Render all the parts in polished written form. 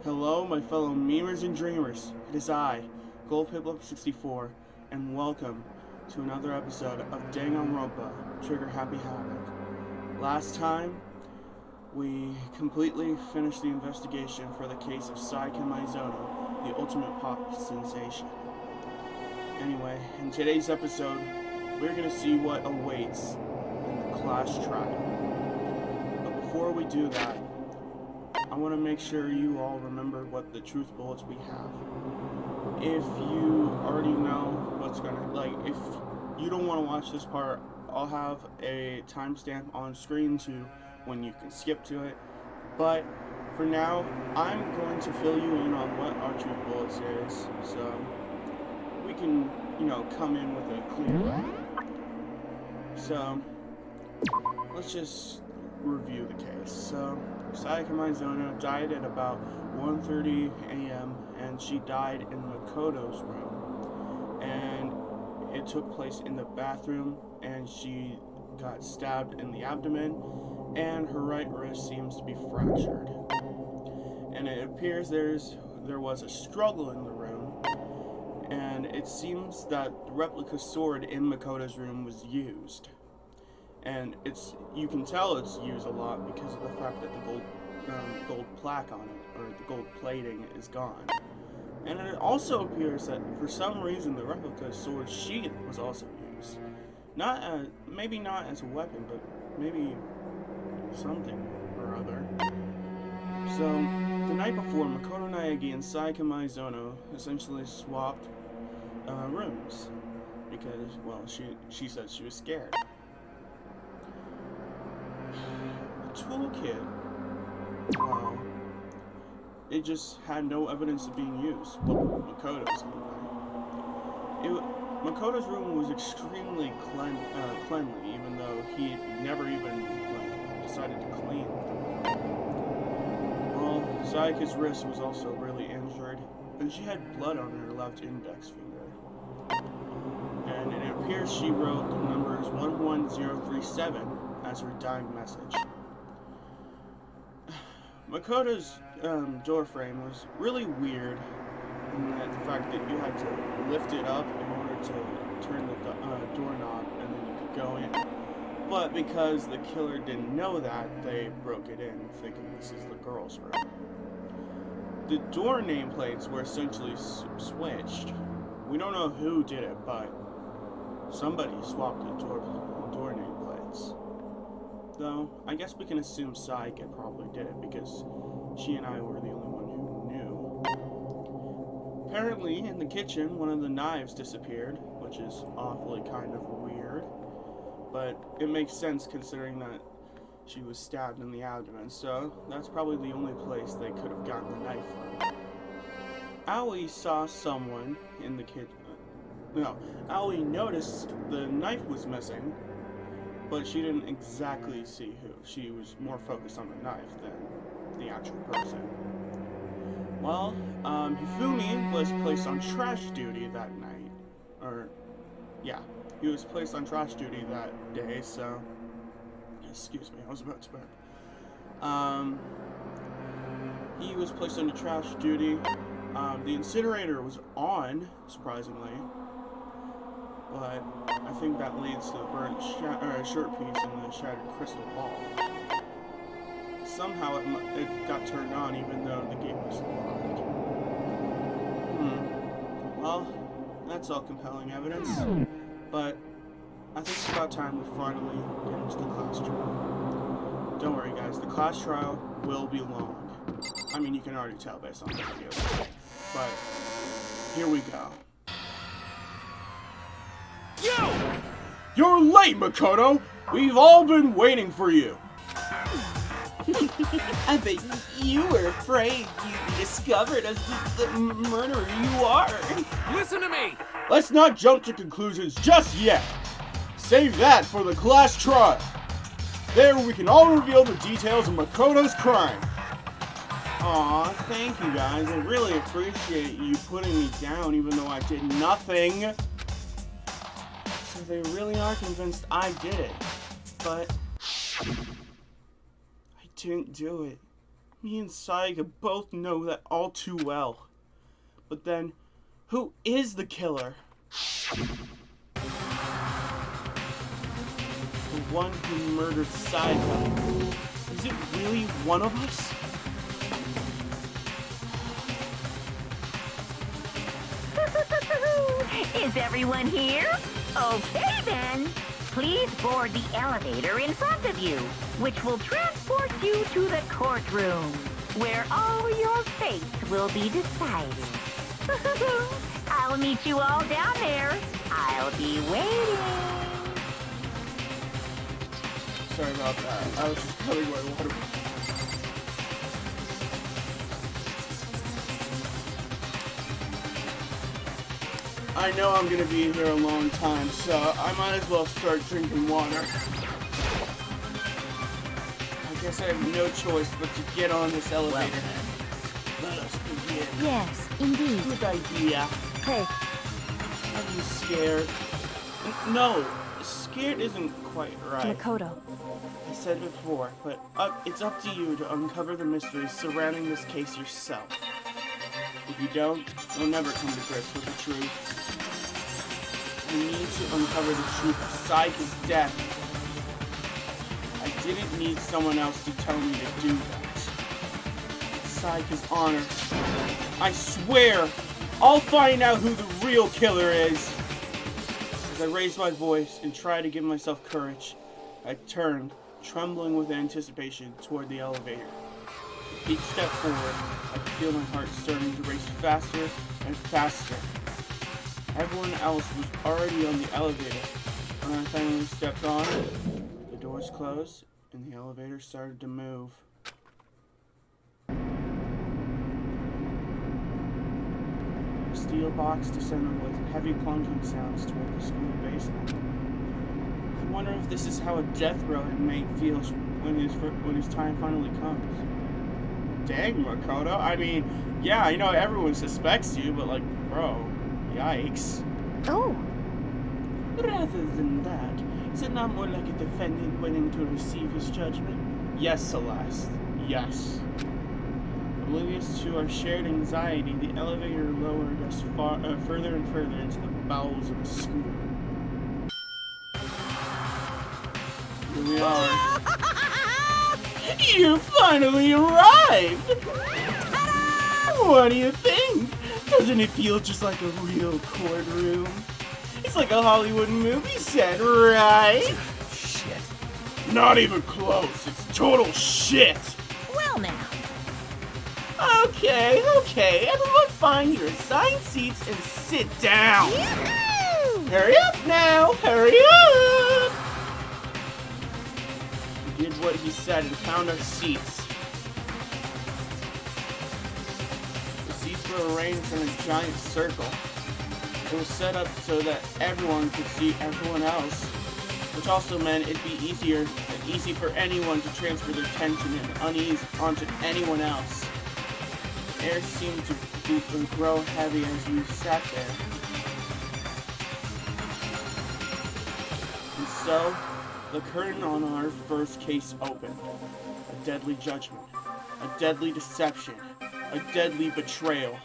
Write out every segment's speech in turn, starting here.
Hello, my fellow memers and dreamers. It is I, Golly-Good, and welcome to another episode of Danganronpa Trigger Happy Havoc. Last time, we completely finished the investigation for the case of Spike Chunsoft, the ultimate pop sensation. Anyway, in today's episode, we're going to see what awaits in the class trial. But before we do that, I want to make sure you all remember what the truth bullets we have. If you already know what's if you don't want to watch this part, I'll have a timestamp on screen to when you can skip to it. But for now, I'm going to fill you in on what our truth bullets is, so we can, come in with a clear. So let's just review the case. So Spike Chunsoft died at about 1:30 a.m. and she died in Makoto's room, and it took place in the bathroom, and she got stabbed in the abdomen, and her right wrist seems to be fractured, and it appears there was a struggle in the room, and it seems that the replica sword in Makoto's room was used. And you can tell it's used a lot because of the fact that the gold plaque on it, or the gold plating, is gone. And it also appears that for some reason the replica sword sheath was also used. Maybe not as a weapon, but maybe something or other. So the night before, Makoto Naegi and Spike Chunsoft essentially swapped rooms because, well, she said she was scared. Toolkit, it just had no evidence of being used. Well, Makoto's anyway. Makoto's room was extremely cleanly, even though he never even decided to clean the room. Well, Sayaka's wrist was also really injured, and she had blood on her left index finger. And it appears she wrote the numbers 11037 as her dying message. Makoto's door frame was really weird in that the fact that you had to lift it up in order to turn the doorknob and then you could go in. But because the killer didn't know that, they broke it in thinking this is the girl's room. The door nameplates were essentially switched. We don't know who did it, but somebody swapped the door nameplates. Though, I guess we can assume Saika probably did it because she and I were the only one who knew. Apparently, in the kitchen, one of the knives disappeared, which is awfully kind of weird. But it makes sense considering that she was stabbed in the abdomen, so that's probably the only place they could have gotten the knife from. Aoi saw someone in the kitchen. No, Aoi noticed the knife was missing, but she didn't exactly see who. She was more focused on the knife than the actual person. Well, Hifumi was placed on trash duty that night. He was placed on trash duty that day, so... Excuse me, I was about to burp. He was placed under trash duty. The incinerator was on, surprisingly. But I think that leads to the burnt shirt piece and the shattered crystal ball. Somehow it got turned on even though the gate was locked. Well, that's all compelling evidence. But I think it's about time we finally get into the class trial. Don't worry guys, the class trial will be long. I mean, you can already tell based on the video. But here we go. You're late, Makoto! We've all been waiting for you! I bet you were afraid you'd be discovered as the murderer you are. Listen to me! Let's not jump to conclusions just yet! Save that for the class trial! There we can all reveal the details of Makoto's crime! Aw, thank you guys. I really appreciate you putting me down even though I did nothing. So they really are convinced I did it. But I didn't do it. Me and Sayaka both know that all too well. But then, who is the killer? The one who murdered Sayaka. Is it really one of us? Is everyone here? Okay then. Please board the elevator in front of you, which will transport you to the courtroom, where all your fates will be decided. I'll meet you all down there. I'll be waiting. Sorry about that. I was just cutting my water. I know I'm gonna be here a long time, so I might as well start drinking water. I guess I have no choice but to get on this elevator. Let us begin. Yes, indeed. Good idea. Hey, Are you scared? No, scared isn't quite right. Makoto. I said before, but it's up to you to uncover the mysteries surrounding this case yourself. If you don't, you'll never come to grips with the truth. I need to uncover the truth of Sayaka's death. I didn't need someone else to tell me to do that. Sayaka's honor. I swear, I'll find out who the real killer is. As I raised my voice and tried to give myself courage, I turned, trembling with anticipation, toward the elevator. Each step forward, I could feel my heart starting to race faster and faster. Everyone else was already on the elevator. When I finally stepped on it, the doors closed and the elevator started to move. The steel box descended with heavy plunking sounds toward the school basement. I wonder if this is how a death row inmate feels when his time finally comes. Dang, Makoto. I mean, yeah, I know everyone suspects you, but like, bro, yikes. Oh, Rather than that, is it not more like a defendant waiting to receive his judgment? Yes, Celeste. Yes. Oblivious to our shared anxiety, the elevator lowered us further and further into the bowels of the school. Here we are. You finally arrived! What do you think? Doesn't it feel just like a real courtroom? It's like a Hollywood movie set, right? Shit. Not even close. It's total shit. Well now. Okay. Everyone find your assigned seats and sit down. Yahoo! Hurry up now. Hurry up. We did what he said and found our seats. The seats were arranged in a giant circle. It was set up so that everyone could see everyone else, which also meant it'd be easy for anyone to transfer their tension and unease onto anyone else. Air seemed to grow heavy as we sat there. And so, the curtain on our first case opened. A deadly judgment, a deadly deception, a deadly betrayal.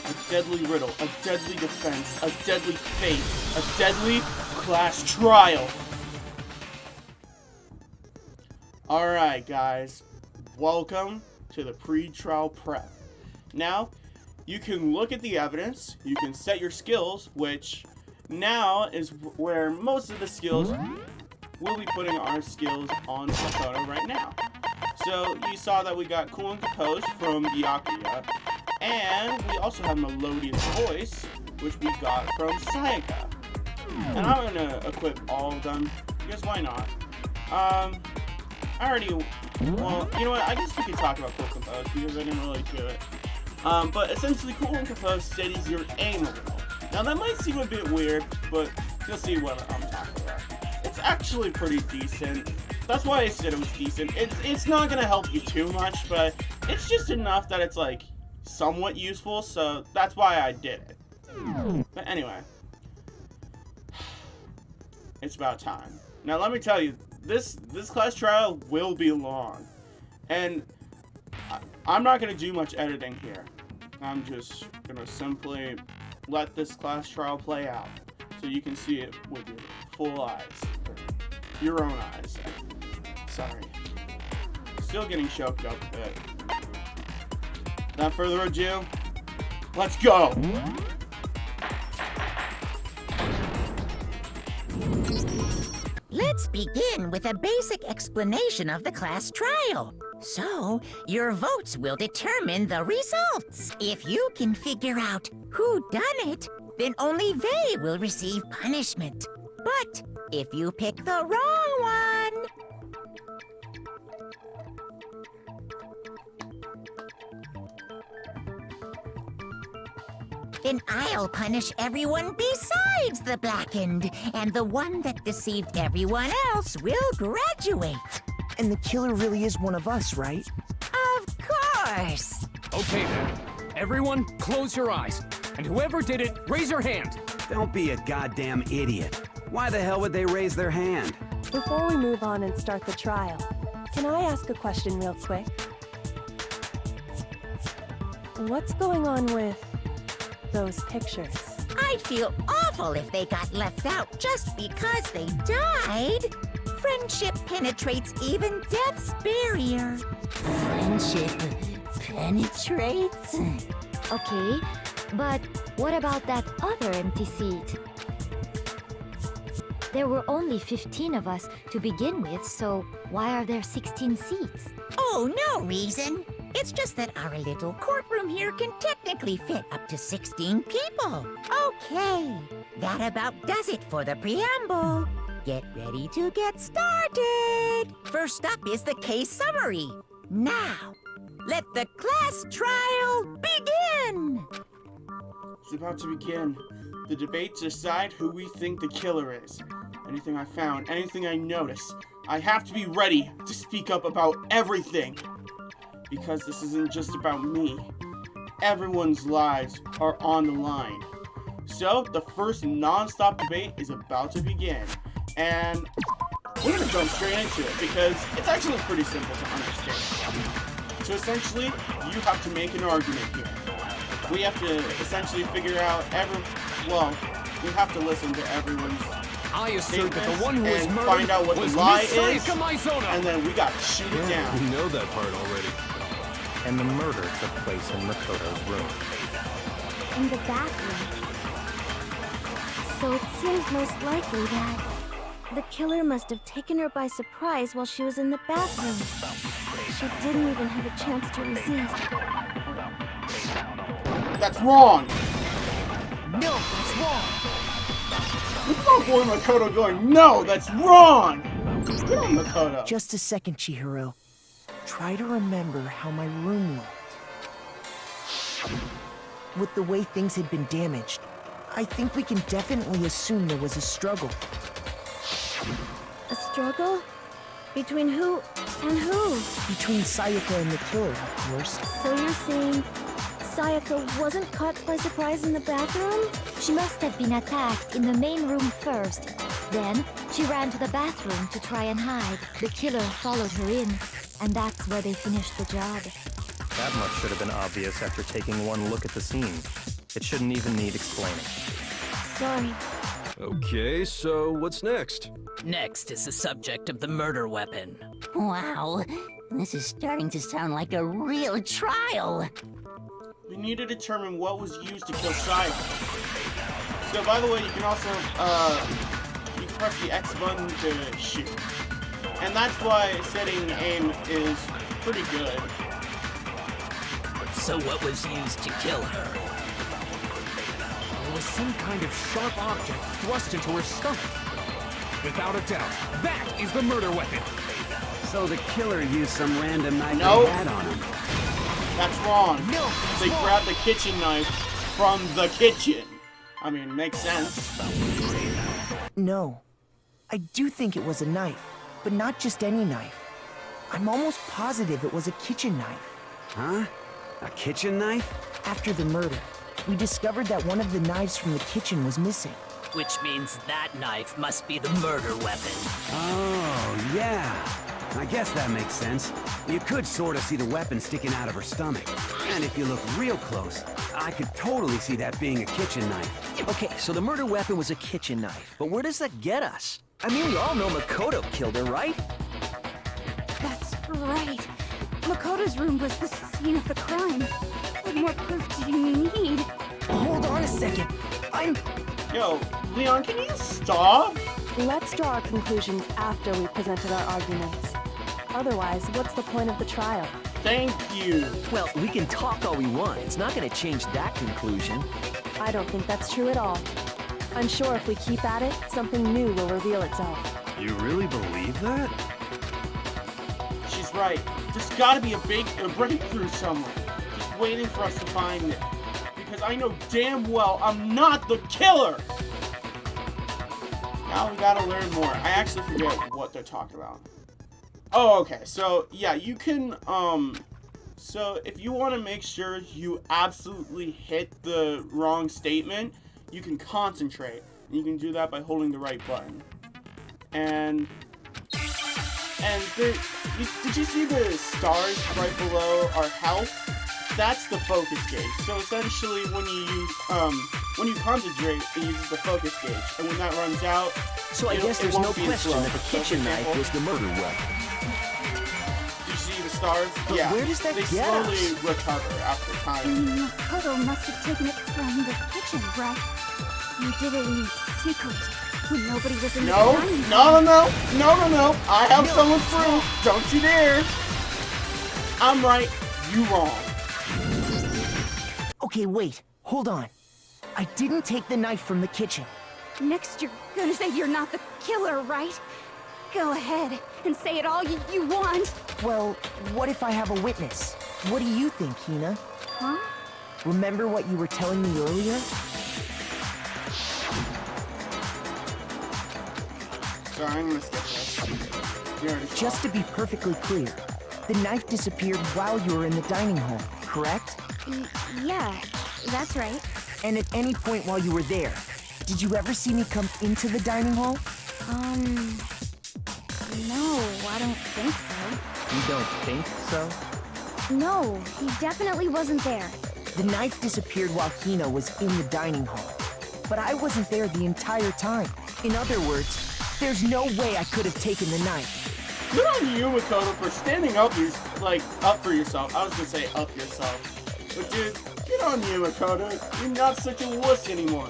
A deadly riddle, a deadly defense, a deadly fate, a deadly class trial. Alright guys, welcome to the pre-trial prep. Now, you can look at the evidence, you can set your skills, which now is where most of the skills, we'll be putting our skills on the photo right now. So, you saw that we got Cool and Composed from Byakuya. And we also have Melodious Voice, which we got from Sayaka. And I'm gonna equip all of them, because why not? Well, you know what, I guess we could talk about Cool and Composed, because I didn't really do it. But essentially, Cool and Composed steadies your aim a little. Now that might seem a bit weird, but you'll see what I'm talking about. It's actually pretty decent. That's why I said it was decent. It's not gonna help you too much, but it's just enough that it's like, somewhat useful, so that's why I did it. But anyway, it's about time. Now let me tell you, this class trial will be long, and I'm not gonna do much editing here. I'm just gonna simply let this class trial play out, so you can see it with your full eyes, or your own eyes. Sorry, still getting choked up a bit. Without further ado, let's go! Let's begin with a basic explanation of the class trial. So, your votes will determine the results. If you can figure out who done it, then only they will receive punishment. But if you pick the wrong one, then I'll punish everyone besides the blackened, and the one that deceived everyone else will graduate. And the killer really is one of us, right? Of course! Okay then. Everyone, close your eyes. And whoever did it, raise your hand. Don't be a goddamn idiot. Why the hell would they raise their hand? Before we move on and start the trial, can I ask a question real quick? What's going on with those pictures? I'd feel awful if they got left out just because they died. Friendship penetrates even death's barrier. Friendship penetrates? Okay, but what about that other empty seat? There were only 15 of us to begin with, so why are there 16 seats? Oh, no reason. It's just that our little courtroom here can technically fit up to 16 people. Okay, that about does it for the preamble. Get ready to get started. First up is the case summary. Now, let the class trial begin. It's about to begin. The debate to decide who we think the killer is. Anything I found, anything I notice, I have to be ready to speak up about everything. Because this isn't just about me. Everyone's lives are on the line. So, the first non-stop debate is about to begin. And we're gonna jump straight into it because it's actually pretty simple to understand. So essentially, you have to make an argument here. We have to essentially figure out we have to listen to everyone's I assert that the one who was and murdered find out what was the lie Miss is, Sayaka Maizono. and then we gotta shoot it down. We know that part already. And the murder took place in Makoto's room. In the bathroom. So it seems most likely that the killer must have taken her by surprise while she was in the bathroom. She didn't even have a chance to resist. That's wrong! No, that's wrong! Look at my boy Makoto going, no, that's wrong! Get on Makoto. Just a second, Chihiro. Try to remember how my room looked. With the way things had been damaged, I think we can definitely assume there was a struggle. A struggle? Between who and who? Between Sayaka and the killer, of course. So you're saying Sayaka wasn't caught by surprise in the bathroom? She must have been attacked in the main room first. Then, she ran to the bathroom to try and hide. The killer followed her in, and that's where they finished the job. That much should have been obvious after taking one look at the scene. It shouldn't even need explaining. Sorry. Okay, so what's next? Next is the subject of the murder weapon. Wow, this is starting to sound like a real trial. We need to determine what was used to kill Sayaka. So, by the way, you can also, you can press the X button to shoot. And that's why setting aim is pretty good. So what was used to kill her? There was some kind of sharp object thrust into her stomach. Without a doubt, that is the murder weapon. So the killer used some random knife Nope. they had on him. That's wrong. No, They grabbed the kitchen knife from the kitchen. I mean, makes sense. No. I do think it was a knife, but not just any knife. I'm almost positive it was a kitchen knife. Huh? A kitchen knife? After the murder, we discovered that one of the knives from the kitchen was missing. Which means that knife must be the murder weapon. Oh, yeah. I guess that makes sense. You could sort of see the weapon sticking out of her stomach. And if you look real close, I could totally see that being a kitchen knife. Okay, so the murder weapon was a kitchen knife. But where does that get us? I mean, we all know Makoto killed her, right? That's right. Makoto's room was the scene of the crime. What more proof do you need? Hold on a second. Yo, Leon, can you stop? Let's draw our conclusions after we've presented our arguments. Otherwise, what's the point of the trial? Thank you. Well, we can talk all we want. It's not going to change that conclusion. I don't think that's true at all. I'm sure if we keep at it, something new will reveal itself. You really believe that? She's right. There's gotta be a breakthrough somewhere. Just waiting for us to find it. Because I know damn well I'm not the killer! Now we gotta learn more. I actually forget what they're talking about. Oh, okay. So, yeah, you can, so if you want to make sure you absolutely hit the wrong statement, you can concentrate. And you can do that by holding the right button. And did you see the stars right below our health? That's the focus gauge. So essentially, when you concentrate, it uses the focus gauge, and when that runs out, so I guess there's no question that the kitchen knife was the murder weapon. Do you see the stars? But yeah. Where does that they get slowly us? recover after time. Makoto must have taken it from the kitchen, right? You did it in secret when nobody was in the dining room. No. I have someone's proof. Don't you dare. I'm right. You wrong. Okay, wait. Hold on. I didn't take the knife from the kitchen. Next, you're gonna say you're not the killer, right? Go ahead and say it all you want. Well, what if I have a witness? What do you think, Hina? Huh? Remember what you were telling me earlier? Sorry, I'm gonna skip this. Just to be perfectly clear, the knife disappeared while you were in the dining hall, correct? Yeah, that's right. And at any point while you were there, did you ever see me come into the dining hall? No, I don't think so. You don't think so? No, he definitely wasn't there. The knife disappeared while Hina was in the dining hall. But I wasn't there the entire time. In other words, there's no way I could have taken the knife. Good on you, Makoto, for standing up for yourself. I was gonna say up yourself. But dude, good on you, Makoto. You're not such a wuss anymore.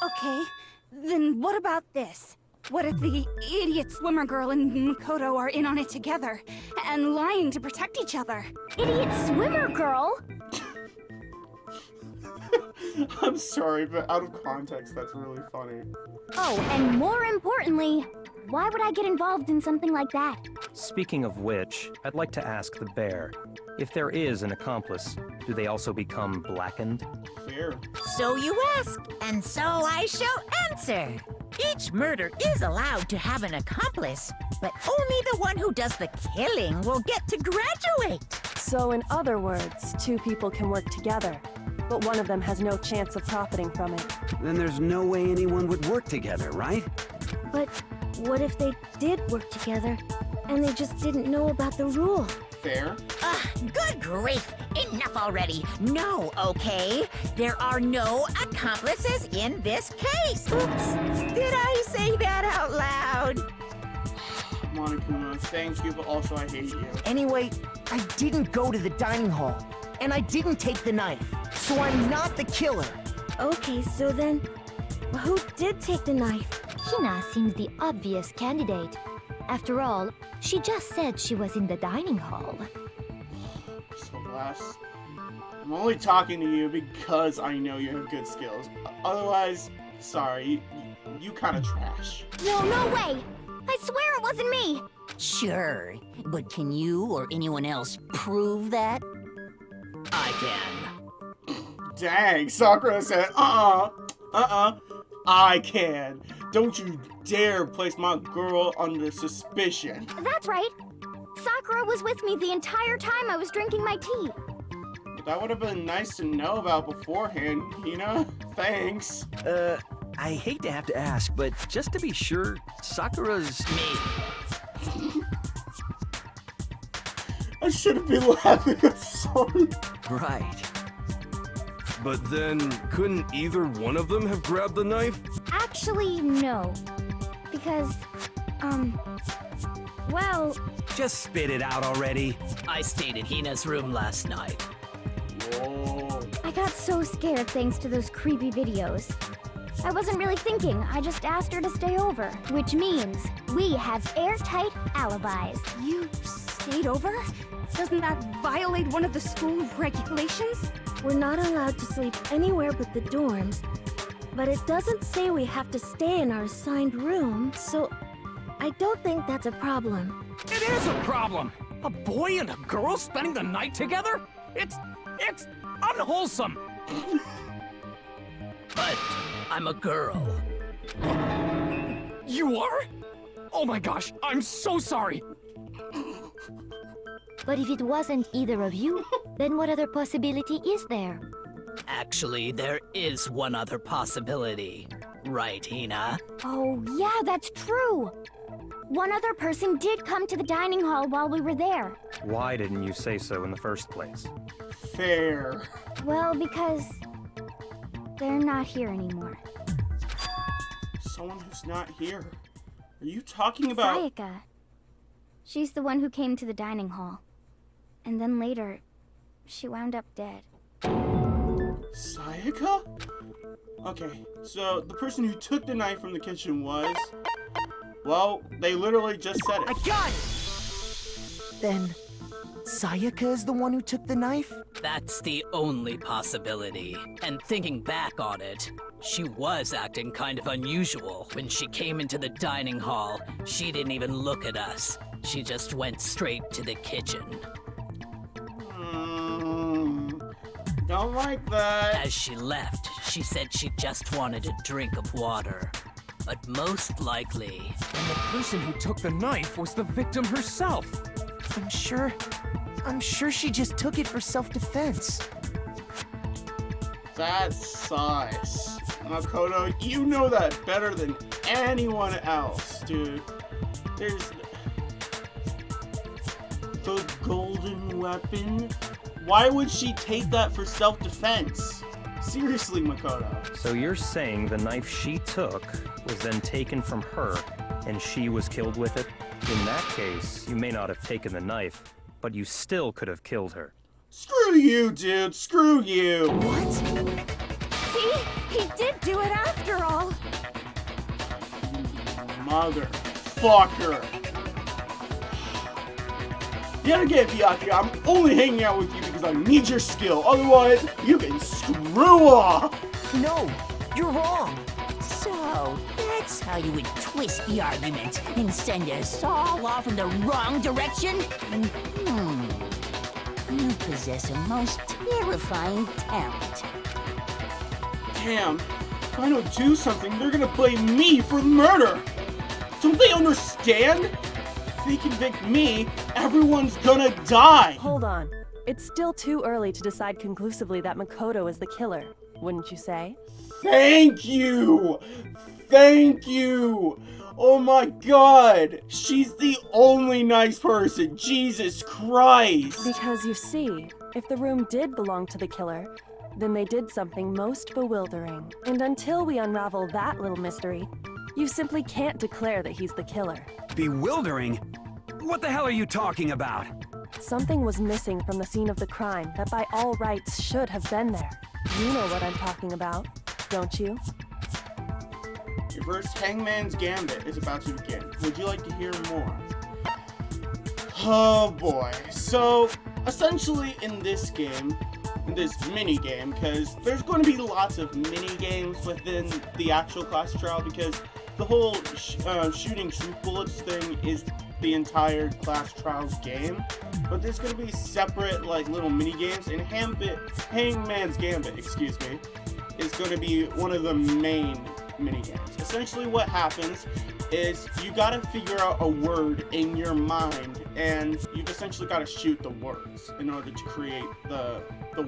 Okay, then what about this? What if the idiot swimmer girl and Makoto are in on it together and lying to protect each other? Idiot swimmer girl? I'm sorry, but out of context, that's really funny. Oh, and more importantly, why would I get involved in something like that? Speaking of which, I'd like to ask the bear, if there is an accomplice, do they also become blackened? Fair. So you ask, and so I shall answer. Each murder is allowed to have an accomplice, but only the one who does the killing will get to graduate. So in other words, two people can work together, but one of them has no chance of profiting from it. Then there's no way anyone would work together, right? But what if they did work together, and they just didn't know about the rule? Fair. Good grief! Enough already! No, okay? There are no accomplices in this case! Oops! Did I say that out loud? Monokuma, thank you, but also I hate you. Anyway, I didn't go to the dining hall, and I didn't take the knife, so I'm not the killer. Okay, so then, who did take the knife? Hina seems the obvious candidate. After all, she just said she was in the dining hall. So last, I'm only talking to you because I know you have good skills. Otherwise, sorry, you kind of trash. No way! I swear it wasn't me! Sure, but can you or anyone else prove that? I can. Dang, Sakura said, I can. Don't you dare place my girl under suspicion. That's right. Sakura was with me the entire time I was drinking my tea. That would have been nice to know about beforehand, you know? Thanks. I hate to have to ask, but just to be sure, Sakura's... Me. I shouldn't be laughing, I'm sorry. Right. But then, couldn't either one of them have grabbed the knife? Actually, no. Because, well... Just spit it out already. I stayed in Hina's room last night. Whoa. I got so scared thanks to those creepy videos. I wasn't really thinking, I just asked her to stay over. Which means, we have airtight alibis. You stayed over? Doesn't that violate one of the school regulations? We're not allowed to sleep anywhere but the dorms, but it doesn't say we have to stay in our assigned room, so I don't think that's a problem. It is a problem! A boy and a girl spending the night together? It's unwholesome! But I'm a girl. You are? Oh my gosh, I'm so sorry! But if it wasn't either of you, then what other possibility is there? Actually, there is one other possibility. Right, Hina? Oh, yeah, that's true! One other person did come to the dining hall while we were there. Why didn't you say so in the first place? Fair. Well, because... they're not here anymore. Someone who's not here. Are you talking about... Sayaka. She's the one who came to the dining hall. And then later, she wound up dead. Sayaka? Okay, so the person who took the knife from the kitchen was... Well, they literally just said it. I got it! Then, Sayaka is the one who took the knife? That's the only possibility. And thinking back on it, she was acting kind of unusual. When she came into the dining hall, she didn't even look at us. She just went straight to the kitchen. Don't like that. As she left, she said she just wanted a drink of water. But most likely... And the person who took the knife was the victim herself. I'm sure she just took it for self-defense. That's sus. Makoto, you know that better than anyone else, dude. There's... the golden weapon? Why would she take that for self-defense? Seriously, Makoto. So you're saying the knife she took was then taken from her, and she was killed with it? In that case, you may not have taken the knife, but you still could have killed her. Screw you, dude. Screw you. What? See? He did do it after all. Motherfucker. Yet again, Byakuya, I'm only hanging out with you because I need your skill. Otherwise, you can screw off. No, you're wrong. So, that's how you would twist the argument and send us all off in the wrong direction? You possess a most terrifying talent. Damn, if I don't do something, they're gonna blame me for the murder. Don't they understand? If they convict me, everyone's gonna die. Hold on. It's still too early to decide conclusively that Makoto is the killer, wouldn't you say? Thank you! Thank you! Oh my god! She's the only nice person! Jesus Christ! Because you see, if the room did belong to the killer, then they did something most bewildering. And until we unravel that little mystery, you simply can't declare that he's the killer. Bewildering? What the hell are you talking about? Something was missing from the scene of the crime that by all rights should have been there. You know what I'm talking about, don't you? Your first Hangman's Gambit is about to begin. Would you like to hear more? Oh boy. So, essentially in this game, in this mini-game, because there's going to be lots of mini-games within the actual class trial, because the whole shooting truth bullets thing is the entire class trials game, but there's going to be separate like little mini games, and Hangman's Gambit, excuse me, is going to be one of the main mini games. Essentially what happens is you got to figure out a word in your mind, and you've essentially got to shoot the words in order to create the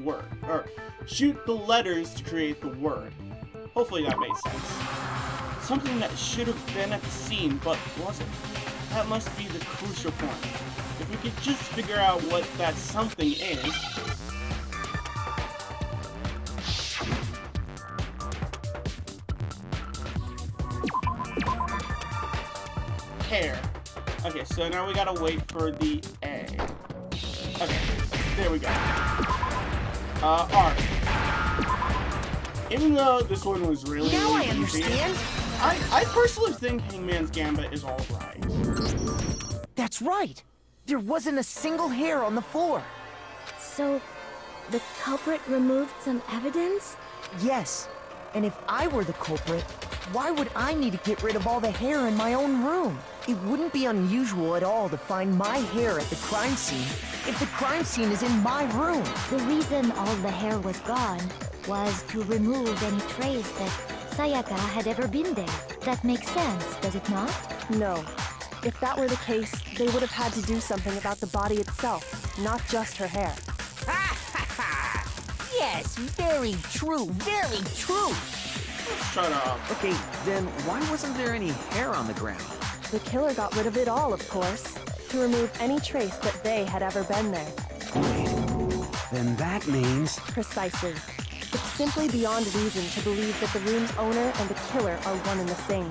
word, or shoot the letters to create the word. Hopefully that made sense. Something that should have been at the scene, but wasn't. That must be the crucial point. If we could just figure out what that something is... Hair. Okay, so now we gotta wait for the A. Okay, there we go. Art. Even though this one was really Now I easy, understand. I personally think Hangman's Gambit is alright. That's right. There wasn't a single hair on the floor. So, the culprit removed some evidence? Yes. And if I were the culprit, why would I need to get rid of all the hair in my own room? It wouldn't be unusual at all to find my hair at the crime scene if the crime scene is in my room. The reason all the hair was gone was to remove any trace that Sayaka had ever been there. That makes sense, does it not? No. If that were the case, they would have had to do something about the body itself, not just her hair. Yes, very true, very true. Shut up. Okay, then why wasn't there any hair on the ground? The killer got rid of it all, of course, to remove any trace that they had ever been there. Wait, then that means... Precisely. It's simply beyond reason to believe that the room's owner and the killer are one and the same.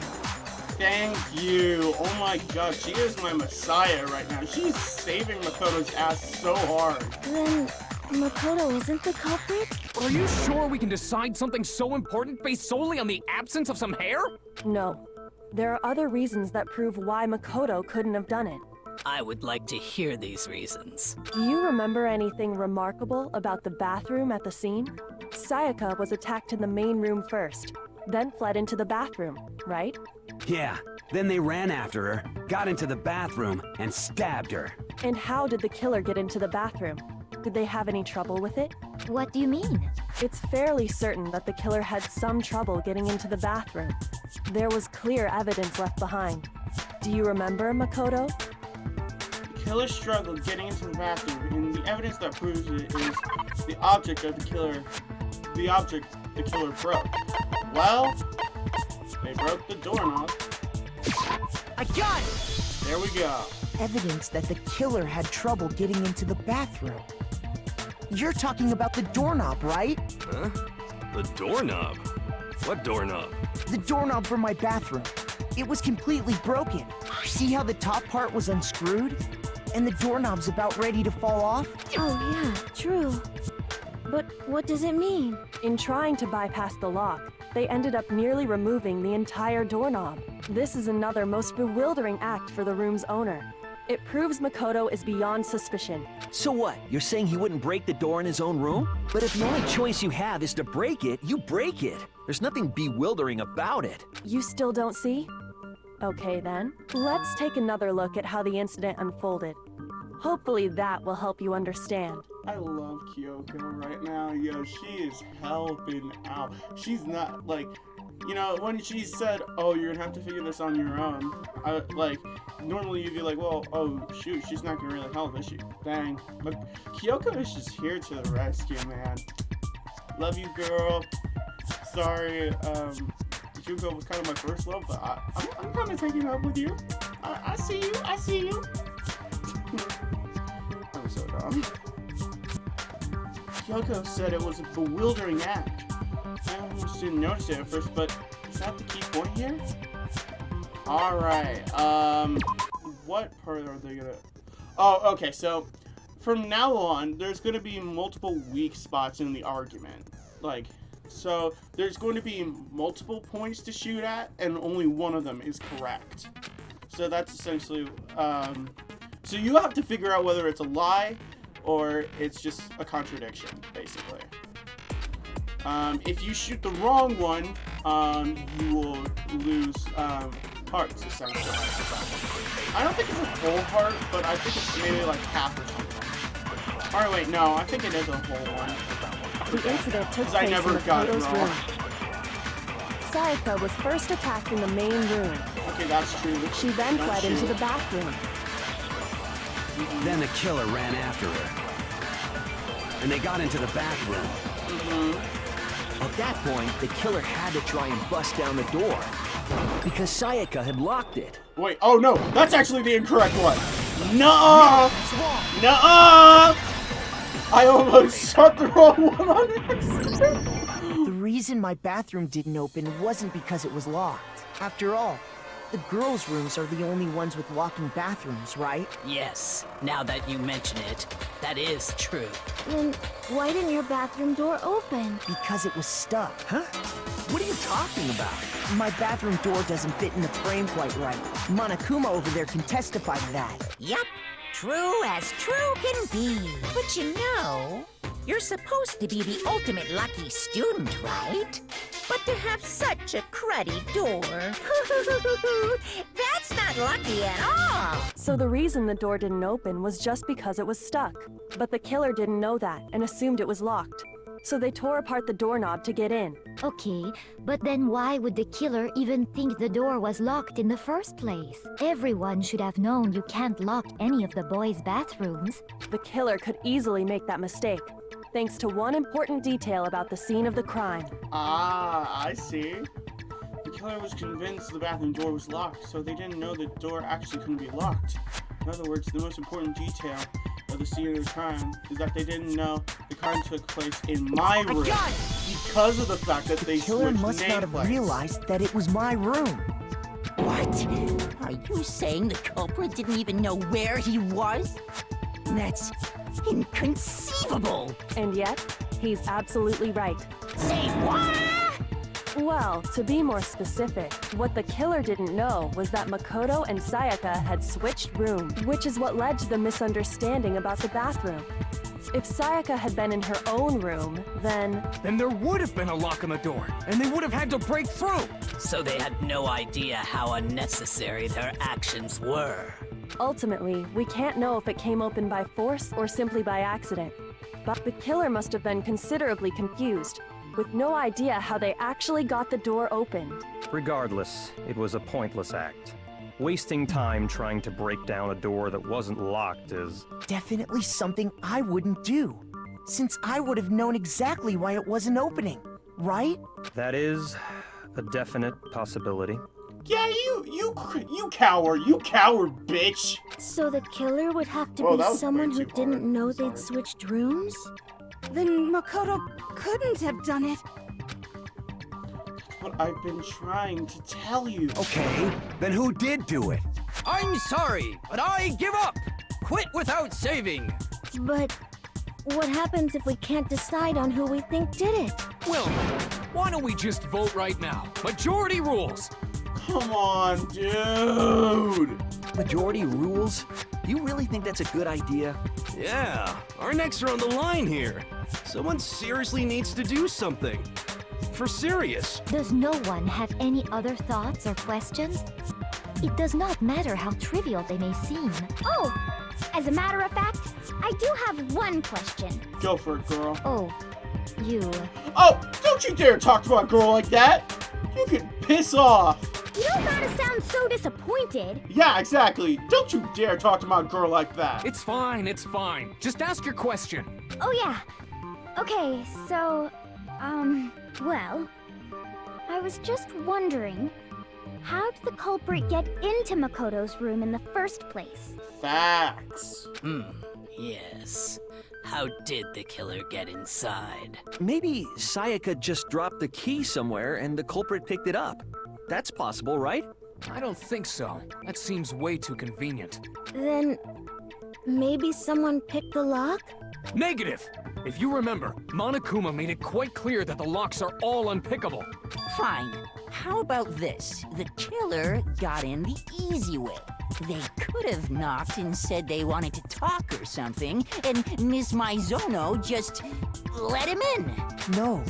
Thank you. Oh my god, she is my messiah right now. She's saving Makoto's ass so hard. Then, Makoto isn't the culprit? Are you sure we can decide something so important based solely on the absence of some hair? No. There are other reasons that prove why Makoto couldn't have done it. I would like to hear these reasons. Do you remember anything remarkable about the bathroom at the scene? Sayaka was attacked in the main room first, then fled into the bathroom, right? Yeah, then they ran after her, got into the bathroom, and stabbed her. And how did the killer get into the bathroom? Did they have any trouble with it? What do you mean? It's fairly certain that the killer had some trouble getting into the bathroom. There was clear evidence left behind. Do you remember, Makoto? The killer struggled getting into the bathroom, and the evidence that proves it is the object of the killer. The object the killer broke. Well, they broke the doorknob. I got it! There we go. Evidence that the killer had trouble getting into the bathroom. You're talking about the doorknob, right? Huh? The doorknob? What doorknob? The doorknob for my bathroom. It was completely broken. See how the top part was unscrewed? And the doorknob's about ready to fall off? Oh yeah, true. But what does it mean? In trying to bypass the lock, they ended up nearly removing the entire doorknob. This is another most bewildering act for the room's owner. It proves Makoto is beyond suspicion. So what? You're saying he wouldn't break the door in his own room? But if the only choice you have is to break it, you break it. There's nothing bewildering about it. You still don't see? Okay then, let's take another look at how the incident unfolded. Hopefully that will help you understand. I love Kyoko right now. Yo, she is helping out. She's not like, you know, when she said, oh, you're gonna have to figure this on your own, normally you'd be like, well, oh, shoot, she's not gonna really help, is she? Dang. But Kyoko is just here to the rescue, man. Love you, girl. Sorry, Kyoko was kind of my first love, but I'm kind of taking up with you. I see you, I see you. I'm so dumb. Kyoko said it was a bewildering act. I almost didn't notice it at first, but is that the key point here? Alright, what part are they gonna... Oh, okay, so from now on, there's gonna be multiple weak spots in the argument. Like, so there's going to be multiple points to shoot at, and only one of them is correct. So that's essentially, so you have to figure out whether it's a lie or it's just a contradiction, basically. If you shoot the wrong one, you will lose hearts, essentially. I don't think it's a whole heart, but I think it's maybe like half or something. Alright, wait, no, I think it is a whole one. The incident took place in Makoto's room. Sayaka was first attacked in the main room. Okay, that's true. She then fled into the bathroom. Then the killer ran after her. And they got into the bathroom. At that point, the killer had to try and bust down the door. Because Sayaka had locked it. Wait, oh no, that's actually the incorrect one. Nuh-uh! Nuh-uh! I almost shot the wrong one on accident. The reason my bathroom didn't open wasn't because it was locked. After all, the girls' rooms are the only ones with walk-in bathrooms, right? Yes, now that you mention it, that is true. Then why didn't your bathroom door open? Because it was stuck. Huh? What are you talking about? My bathroom door doesn't fit in the frame quite right. Monokuma over there can testify to that. Yup, true as true can be. But you know, you're supposed to be the ultimate lucky student, right? But to have such a cruddy door, that's not lucky at all. So the reason the door didn't open was just because it was stuck. But the killer didn't know that and assumed it was locked. So they tore apart the doorknob to get in. Okay, but then why would the killer even think the door was locked in the first place? Everyone should have known you can't lock any of the boys' bathrooms. The killer could easily make that mistake, thanks to one important detail about the scene of the crime. Ah, I see. The killer was convinced the bathroom door was locked, so they didn't know the door actually couldn't be locked. In other words, the most important detail of the scene of the crime is that they didn't know the crime took place in my room because of the fact that they The killer switched must not have nameplates. realized that it was my room. What? Are you saying the culprit didn't even know where he was? That's inconceivable. And yet, he's absolutely right. Say what? Well, to be more specific, what the killer didn't know was that Makoto and Sayaka had switched rooms, which is what led to the misunderstanding about the bathroom. If Sayaka had been in her own room, then there would have been a lock on the door, and they would have had to break through. So they had no idea how unnecessary their actions were. ultimately, we can't know if it came open by force or simply by accident. But the killer must have been considerably confused, with no idea how they actually got the door opened. Regardless, it was a pointless act. Wasting time trying to break down a door that wasn't locked is... definitely something I wouldn't do, since I would have known exactly why it wasn't opening, right? That is a definite possibility. Yeah, you coward, bitch! So the killer would have to Whoa, be that was someone way who too didn't hard. know they'd switched rooms? Then Makoto couldn't have done it. What I've been trying to tell you. Okay, then who did do it? I'm sorry, but I give up! Quit without saving! But what happens if we can't decide on who we think did it? Well, why don't we just vote right now? Majority rules! Come on, dude! Majority rules? You really think that's a good idea? Yeah, our necks are on the line here. Someone seriously needs to do something. For serious. Does no one have any other thoughts or questions? It does not matter how trivial they may seem. Oh, as a matter of fact, I do have one question. Go for it, girl. Oh, you... Oh, don't you dare talk to a girl like that! You can piss off! You don't gotta sound so disappointed. Yeah, exactly. Don't you dare talk to my girl like that. It's fine, it's fine. Just ask your question. Oh yeah. Okay, so, well, I was just wondering, how did the culprit get into Makoto's room in the first place? Facts. Yes. How did the killer get inside? Maybe Sayaka just dropped the key somewhere and the culprit picked it up. That's possible, right? I don't think so. That seems way too convenient. Then maybe someone picked the lock? Negative! If you remember, Monokuma made it quite clear that the locks are all unpickable. Fine. How about this? The killer got in the easy way. They could have knocked and said they wanted to talk or something, and Miss Maizono just let him in. No,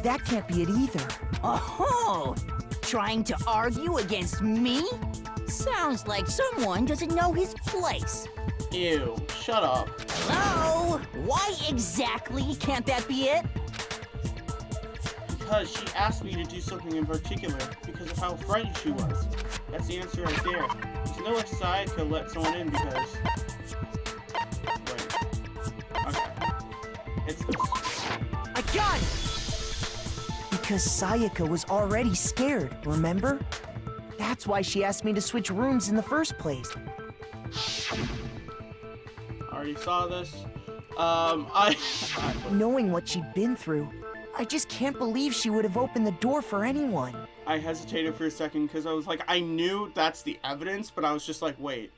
that can't be it either. Oh, trying to argue against me? Sounds like someone doesn't know his place. Ew, shut up. Hello? Why exactly can't that be it? Because she asked me to do something in particular because of how frightened she was. That's the answer right there. There's no way Sayaka let someone in because... Wait. Okay. It's this. I got it! Because Sayaka was already scared, remember? That's why she asked me to switch rooms in the first place. Already saw this. Knowing what she'd been through, I just can't believe she would have opened the door for anyone. I hesitated for a second because I was like, I knew that's the evidence, but I was just like, wait,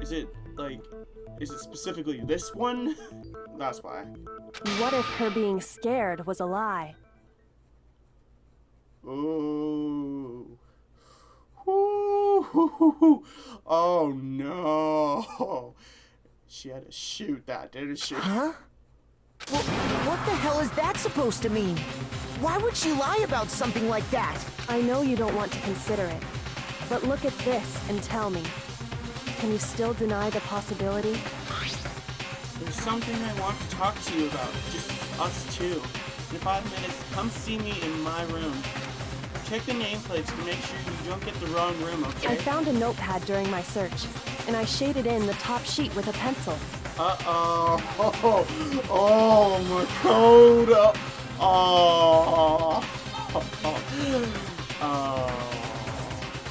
is it specifically this one? That's why. What if her being scared was a lie? Ooh. Ooh. Oh no. She had to shoot that, didn't she? Huh? Well, what the hell is that supposed to mean? Why would she lie about something like that? I know you don't want to consider it, but look at this and tell me. Can you still deny the possibility? There's something I want to talk to you about. Just us two. In 5 minutes, come see me in my room. Check the nameplates to make sure you don't get the wrong room, okay? I found a notepad during my search, and I shaded in the top sheet with a pencil. Uh-oh. Oh, Makoto. Oh.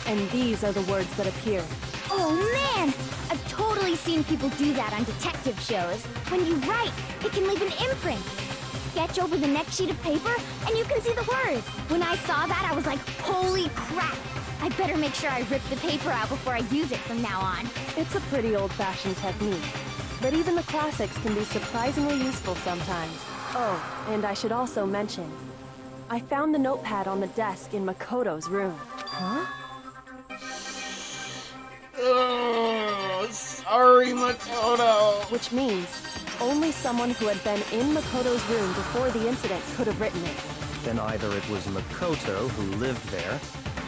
And these are the words that appear. Oh man! I've totally seen people do that on detective shows. When you write, it can leave an imprint. Sketch over the next sheet of paper, and you can see the words. When I saw that, I was like, holy crap! I better make sure I rip the paper out before I use it from now on. It's a pretty old-fashioned technique, but even the classics can be surprisingly useful sometimes. Oh, and I should also mention, I found the notepad on the desk in Makoto's room. Huh? Oh, sorry, Makoto. Which means only someone who had been in Makoto's room before the incident could have written it. Then either it was Makoto who lived there,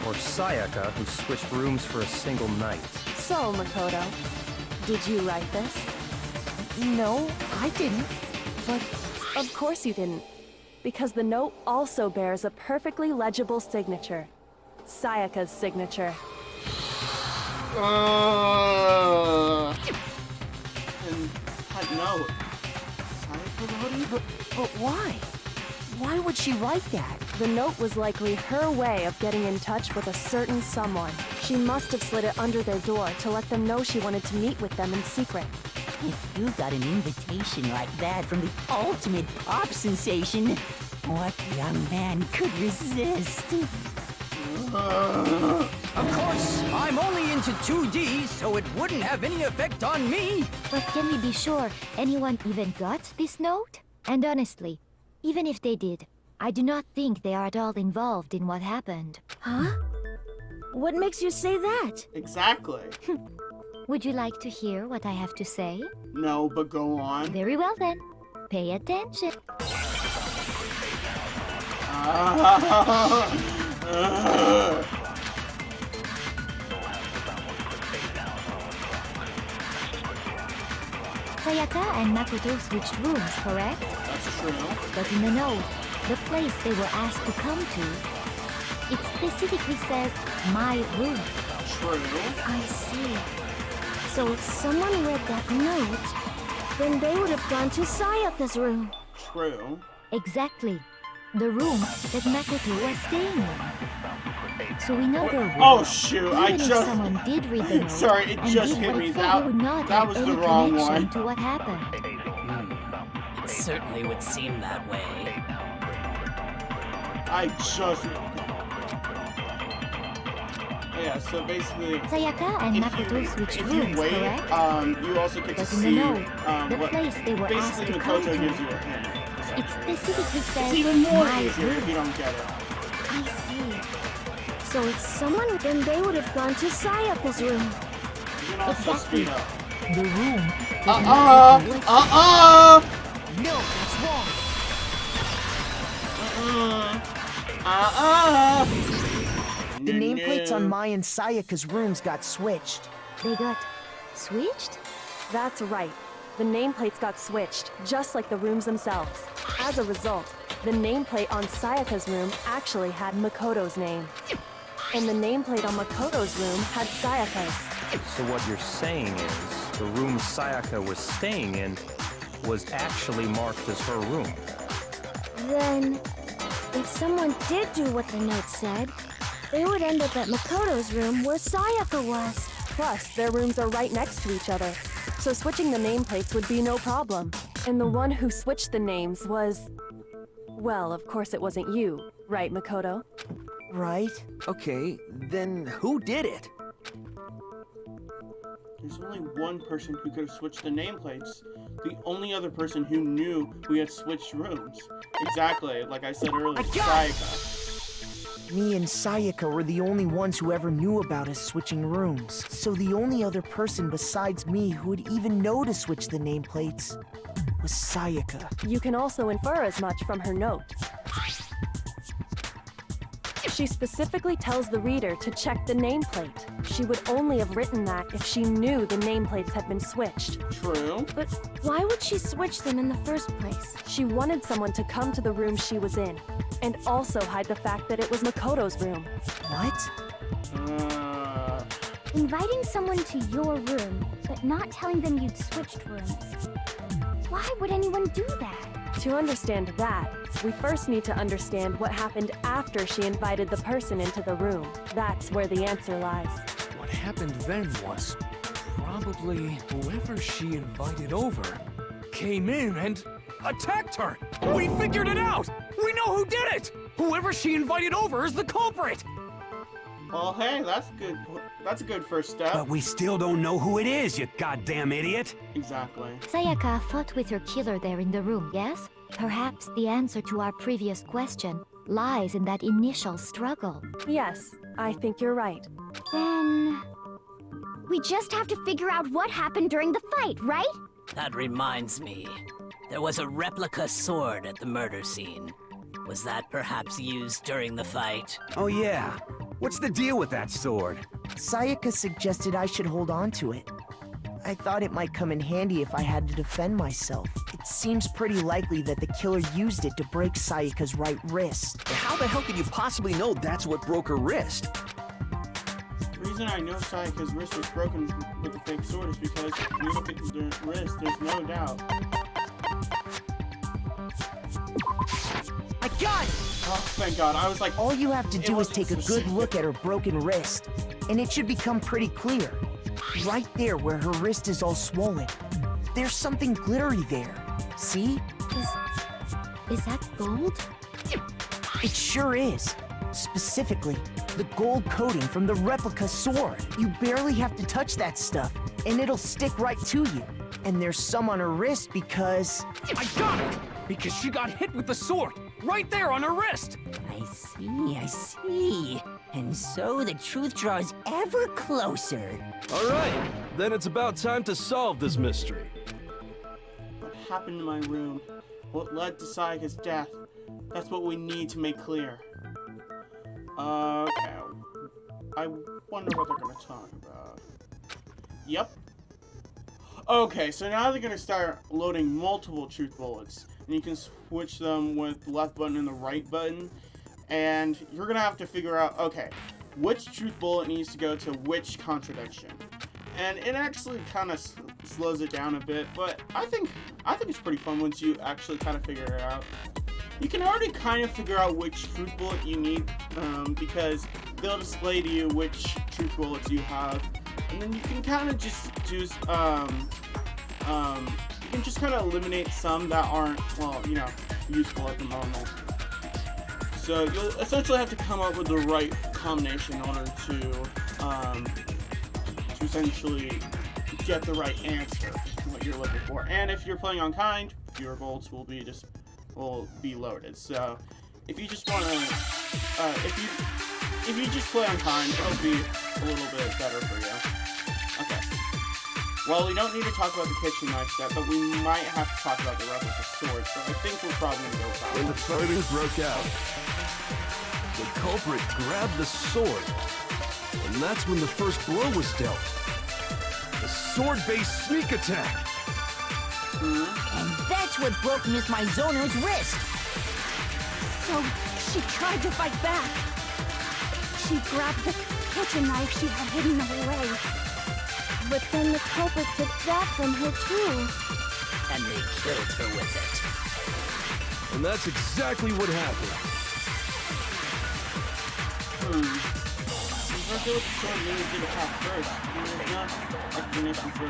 or Sayaka who switched rooms for a single night. So, Makoto, did you write this? No, I didn't. But of course you didn't, because the note also bears a perfectly legible signature. Sayaka's signature. And that note. Sayaka wrote it? But why? Why would she write that? The note was likely her way of getting in touch with a certain someone. She must have slid it under their door to let them know she wanted to meet with them in secret. If you got an invitation like that from the ultimate pop sensation, what young man could resist? Of course, I'm only into 2D, so it wouldn't have any effect on me. But can we be sure anyone even got this note? And honestly, even if they did, I do not think they are at all involved in what happened. Huh? What makes you say that? Exactly. Would you like to hear what I have to say? No, but go on. Very well then. Pay attention. Sayaka and Makoto switched rooms, correct? That's true. But in the note, the place they were asked to come to, it specifically says, my room. True. I see. So if someone read that note, then they would have gone to Sayaka's room. True. Exactly. The room that Makoto was staying in. So in other words, oh shoot, even if someone did read the note, sorry, it just hit me. That was the wrong one. To what happened. It certainly would seem that way. I just... Yeah, so basically... Sayaka and Makoto switched rooms, wait, correct? you also get to But in the see note, the what place they were asked basically to come Makoto to, gives you a hint. it specifically says, It's even more my easier room. if you don't get it. I see. So if someone, then they would have gone to Sayaka's room. You can also speed up. The room. No, that's wrong. The nameplates on Mai and Sayaka's rooms got switched. They got switched? That's right. The nameplates got switched, just like the rooms themselves. As a result, the nameplate on Sayaka's room actually had Makoto's name. And the nameplate on Makoto's room had Sayaka's. So what you're saying is, the room Sayaka was staying in was actually marked as her room. Then, If someone did do what the note said, they would end up at Makoto's room where Sayaka was. Plus, their rooms are right next to each other, so switching the nameplates would be no problem. And the one who switched the names was... Well, of course it wasn't you, right, Makoto? Right. Okay, then who did it? There's only one person who could have switched the nameplates. The only other person who knew we had switched rooms. Exactly, like I said earlier, Sayaka. Me and Sayaka were the only ones who ever knew about us switching rooms. So the only other person besides me who would even know to switch the nameplates was Sayaka. You can also infer as much from her note. She specifically tells the reader to check the nameplate. She would only have written that if she knew the nameplates had been switched. True. But why would she switch them in the first place? She wanted someone to come to the room she was in, and also hide the fact that it was Makoto's room. What? Inviting someone to your room, but not telling them you'd switched rooms. Why would anyone do that? To understand that, we first need to understand what happened after she invited the person into the room. That's where the answer lies. What happened then was probably whoever she invited over came in and attacked her. We figured it out! We know who did it! Whoever she invited over is the culprit! Well, hey, that's good. That's a good first step. But we still don't know who it is, you goddamn idiot! Exactly. Sayaka fought with her killer there in the room, yes? Perhaps the answer to our previous question lies in that initial struggle. Yes, I think you're right. Then... we just have to figure out what happened during the fight, right? That reminds me. There was a replica sword at the murder scene. Was that perhaps used during the fight? Oh yeah. What's the deal with that sword? Sayaka suggested I should hold on to it. I thought it might come in handy if I had to defend myself. It seems pretty likely that the killer used it to break Sayaka's right wrist. How the hell could you possibly know that's what broke her wrist? The reason I know Sayaka's wrist was broken with the fake sword is because when you look at the wrist, there's no doubt. I got it! Oh, thank God. I was like... All you have to do is take a good look at her broken wrist, and it should become pretty clear. Right there where her wrist is all swollen. There's something glittery there. See? Is that gold? It sure is. Specifically, the gold coating from the replica sword. You barely have to touch that stuff, and it'll stick right to you. And there's some on her wrist because... I got it! Because she got hit with the sword! Right there on her wrist! I see. And so the truth draws ever closer. All right, then it's about time to solve this mystery. What happened in my room? What led to Sayaka's death? That's what we need to make clear. Okay. I wonder what they're gonna talk about. Yep. Okay, so now they're gonna start loading multiple truth bullets. And you can switch them with the left button and the right button. And you're gonna have to figure out, okay, which truth bullet needs to go to which contradiction. And it actually kind of slows it down a bit, but I think it's pretty fun once you actually kind of figure it out. You can already kind of figure out which truth bullet you need, because they'll display to you which truth bullets you have. And then you can kind of just choose, you can just kind of eliminate some that aren't, well, you know, useful at the moment. So you'll essentially have to come up with the right combination in order to essentially get the right answer to what you're looking for. And if you're playing on kind, your bolts will be loaded. So if you just want to, if you just play on kind, it'll be a little bit better for you. Okay. Well, we don't need to talk about the kitchen knife set, but we might have to talk about the replica sword. So I think we're probably gonna go with that. When the fighting broke out, the culprit grabbed the sword, and that's when the first blow was dealt. The sword-based sneak attack. And that's what broke Miss Maizono's wrist. So she tried to fight back. She grabbed the kitchen knife she had hidden away. But then the culprit took that from her too. And they killed her with it. And that's exactly what happened. Let's do what the sword really did attack first. I mean, there's no explanation for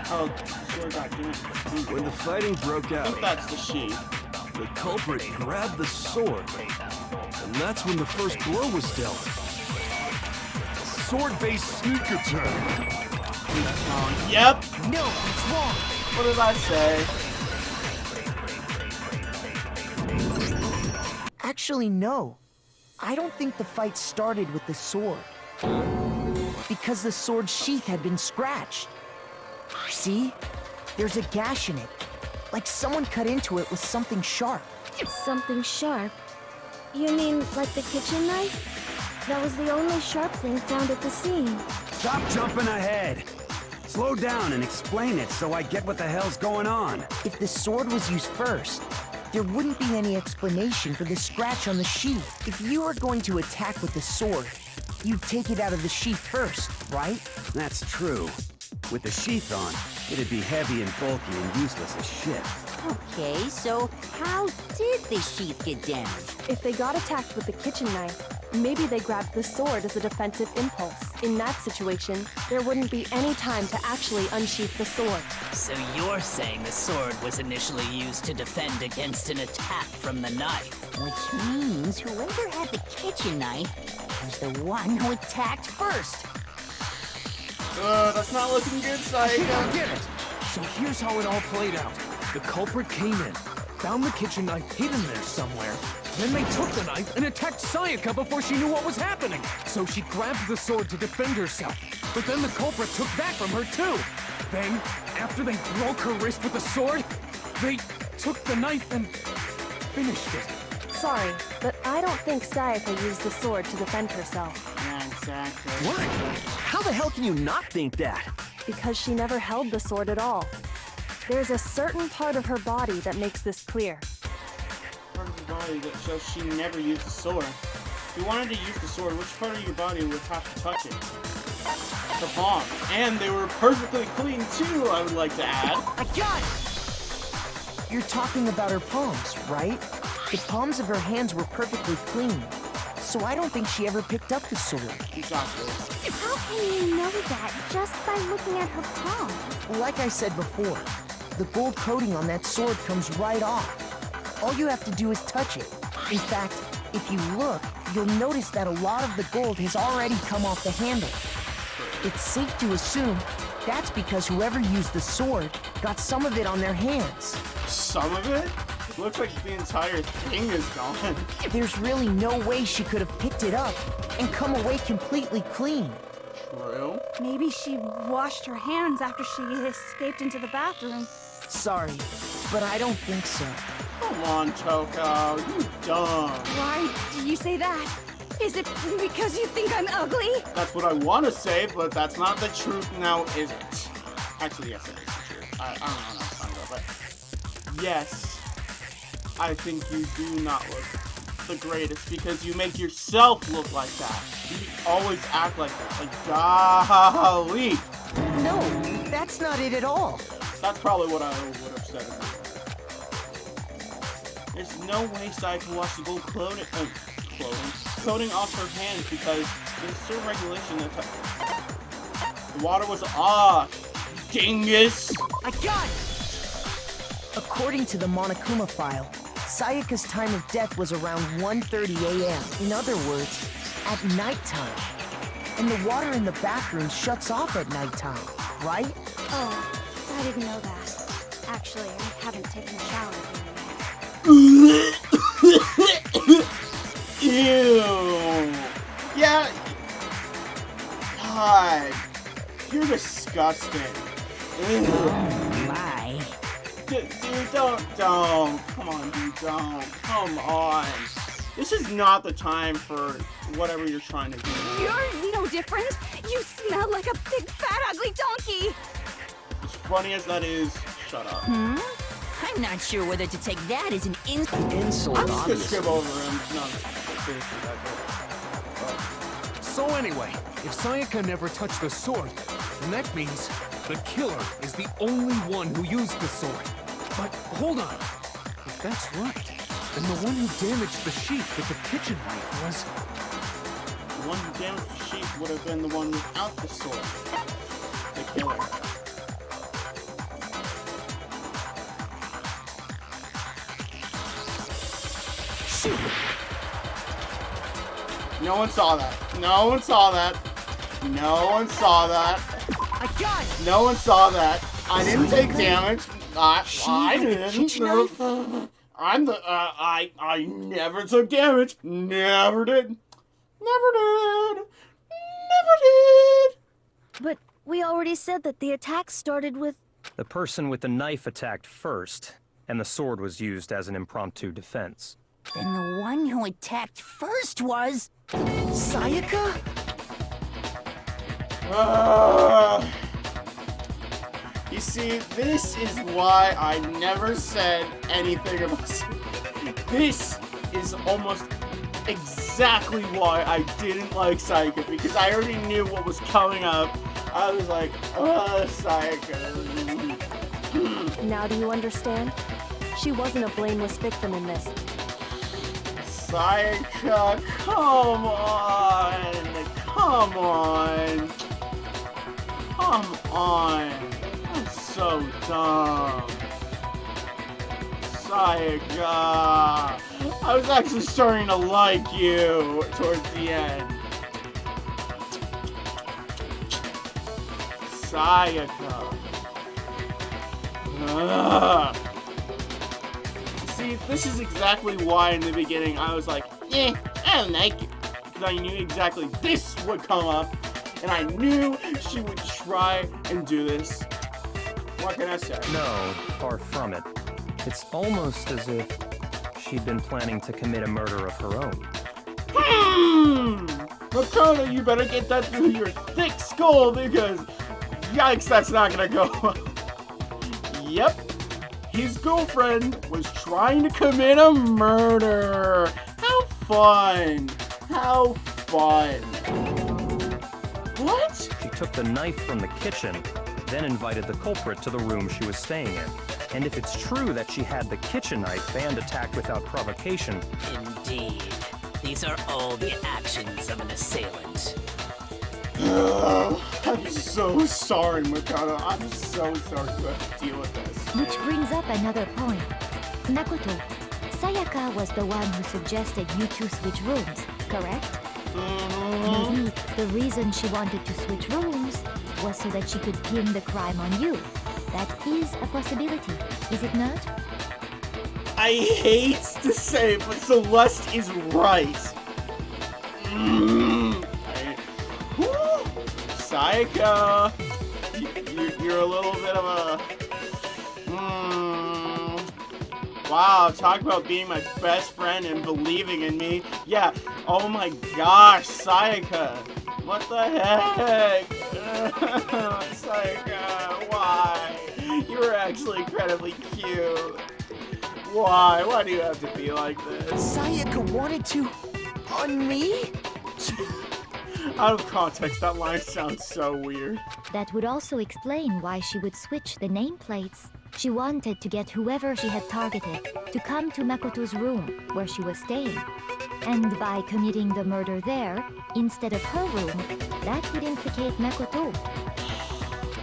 how the sword got damaged. When the fighting broke out, I think that's the sheath. the culprit grabbed the sword, and that's when the first blow was dealt. Sword-based sneak attack. That's wrong. Yep. No, it's wrong. What did I say? Actually, no. I don't think the fight started with the sword. Because the sword's sheath had been scratched. See? There's a gash in it. Like someone cut into it with something sharp. Something sharp? You mean like the kitchen knife? That was the only sharp thing found at the scene. Stop jumping ahead. Slow down and explain it so I get what the hell's going on. If the sword was used first, there wouldn't be any explanation for the scratch on the sheath. If you were going to attack with the sword, you'd take it out of the sheath first, right? That's true. With the sheath on, it'd be heavy and bulky and useless as shit. Okay, so how did the sheath get damaged? If they got attacked with the kitchen knife, maybe they grabbed the sword as a defensive impulse. In that situation, there wouldn't be any time to actually unsheath the sword. So you're saying the sword was initially used to defend against an attack from the knife? Which means whoever had the kitchen knife was the one who attacked first. That's not looking good, I think Psycho. I get it. So here's how it all played out. The culprit came in, found the kitchen knife hidden there somewhere. Then they took the knife and attacked Sayaka before she knew what was happening. So she grabbed the sword to defend herself. But then the culprit took that from her too. Then, after they broke her wrist with the sword, they took the knife and finished it. Sorry, but I don't think Sayaka used the sword to defend herself. Yeah, exactly. What? How the hell can you not think that? Because she never held the sword at all. There's a certain part of her body that makes this clear. Part of the body that shows she never used the sword. If you wanted to use the sword, which part of your body would have to touch it? The palm. And they were perfectly clean too, I would like to add. I got it! You're talking about her palms, right? The palms of her hands were perfectly clean. So I don't think she ever picked up the sword. Exactly. How can you know that just by looking at her palms? Like I said before, the gold coating on that sword comes right off. All you have to do is touch it. In fact, if you look, you'll notice that a lot of the gold has already come off the handle. It's safe to assume that's because whoever used the sword got some of it on their hands. Some of it? Looks like the entire thing is gone. There's really no way she could have picked it up and come away completely clean. True. Maybe she washed her hands after she escaped into the bathroom. Sorry, but I don't think so. Come on, Toko. You dumb. Why do you say that? Is it because you think I'm ugly? That's what I want to say, but that's not the truth now, is it? Actually, yes, it is the truth. I don't know how to find out, but yes. I think you do not look the greatest because you make yourself look like that. You always act like that. Like, golly. No, that's not it at all. That's probably what I would have said. There's no way Sai can wash the gold coating off her hands because there's still regulation that the water was off. Dingus. I got it! According to the Monokuma file, Sayaka's time of death was around 1:30 a.m. In other words, at nighttime. And the water in the bathroom shuts off at nighttime, right? Oh, I didn't know that. Actually, I haven't taken a shower Ew. Yeah. God. You're disgusting. Oh my. Dude, don't. Come on, dude, don't. Come on. This is not the time for whatever you're trying to do. You're no different. You smell like a big, fat, ugly donkey. As funny as that is, shut up. I'm not sure whether to take that as an insult. I'm just gonna obviously. skip over him. No, seriously, So anyway, if Sayaka never touched the sword, then that means the killer is the only one who used the sword. But hold on. If that's right, then the one who damaged the sheath with the kitchen knife was... The one who damaged the sheep would have been the one without the sword. The killer. Shoot! No one saw that. No one saw that. No one saw that. I got it! No one saw that. I didn't take damage. I didn't. I'm the, I never took damage. Never did. Never did. Never did. But we already said that the attack started with... The person with the knife attacked first, and the sword was used as an impromptu defense. Then the one who attacked first was... Sayaka? You see, this is why I never said anything about this is almost exactly why I didn't like Sayaka, because I already knew what was coming up. I was like, Sayaka. Now do you understand? She wasn't a blameless victim in this. Sayaka, come on. Come on. Come on. I'm so dumb. Sayaka. I was actually starting to like you towards the end. Sayaka. See, this is exactly why in the beginning I was like, I don't like it. Because I knew exactly this would come up. And I knew she would try and do this. What can I say? No, far from it. It's almost as if she'd been planning to commit a murder of her own. Makoto, you better get that through your thick skull because, yikes, that's not gonna go well. Yep, his girlfriend was trying to commit a murder. How fun. How fun. What? She took the knife from the kitchen, then invited the culprit to the room she was staying in. And if it's true that she had the kitchen knife and attacked without provocation... Indeed. These are all the actions of an assailant. I'm so sorry, Makoto. I'm so sorry to have to deal with this. Which brings up another point. Makoto, Sayaka was the one who suggested you two switch rooms, correct? Maybe the reason she wanted to switch rooms was so that she could pin the crime on you. That is a possibility, is it not? I hate to say it, but Celeste is right. Sayaka, you're a little bit of a... Wow, talk about being my best friend and believing in me. Yeah, oh my gosh, Sayaka. What the heck? Sayaka, why? You were actually incredibly cute. Why? Why do you have to be like this? Sayaka wanted to... on me? Out of context, that line sounds so weird. That would also explain why she would switch the nameplates. She wanted to get whoever she had targeted to come to Makoto's room, where she was staying. And by committing the murder there, instead of her room, that would implicate Makoto.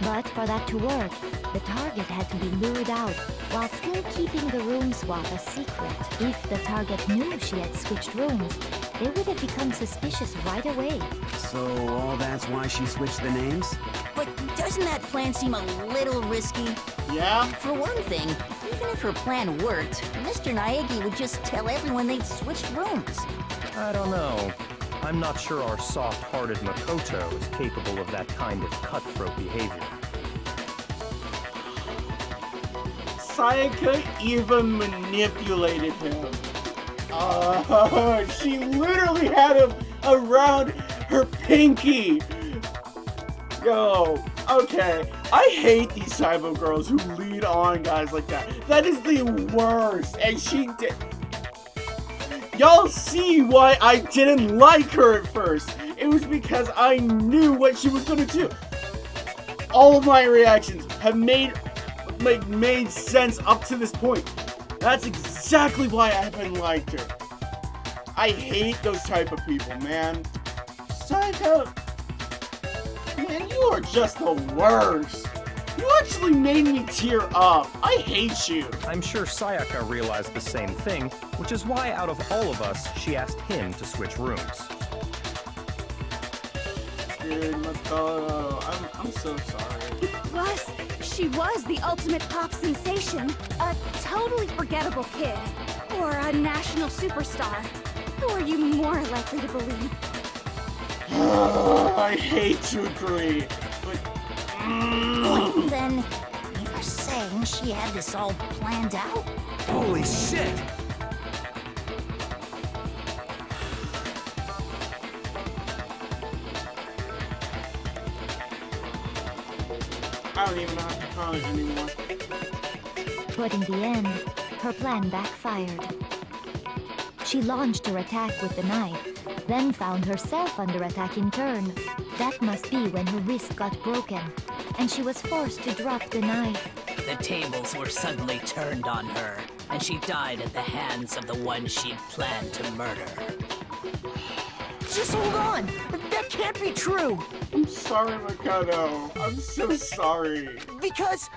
But for that to work, the target had to be lured out, while still keeping the room swap a secret. If the target knew she had switched rooms, they would have become suspicious right away. So all that's why she switched the names? But doesn't that plan seem a little risky? Yeah? For one thing, even if her plan worked, Mr. Naegi would just tell everyone they'd switched rooms. I don't know. I'm not sure our soft-hearted Makoto is capable of that kind of cutthroat behavior. Sayaka even manipulated him. She literally had him around her pinky. Yo, okay. I hate these type of girls who lead on guys like that. That is the worst. And she did... Y'all see why I didn't like her at first. It was because I knew what she was gonna do. All of my reactions have made sense up to this point. That's exactly why I haven't liked her. I hate those type of people, man. Psycho! Man, you are just the worst! You actually made me tear up! I hate you! I'm sure Sayaka realized the same thing, which is why out of all of us, she asked him to switch rooms. Dude, Makoto, I'm so sorry. Plus, she was the ultimate pop sensation. A totally forgettable kid. Or a national superstar. Who are you more likely to believe? I hate to agree, but... Wait, then, you're saying she had this all planned out? Holy shit! I don't even have to count it anymore. But in the end, her plan backfired. She launched her attack with the knife, then found herself under attack in turn. That must be when her wrist got broken, and she was forced to drop the knife. The tables were suddenly turned on her, and she died at the hands of the one she'd planned to murder. Just hold on! That can't be true! I'm sorry, Makoto. I'm so sorry. Because...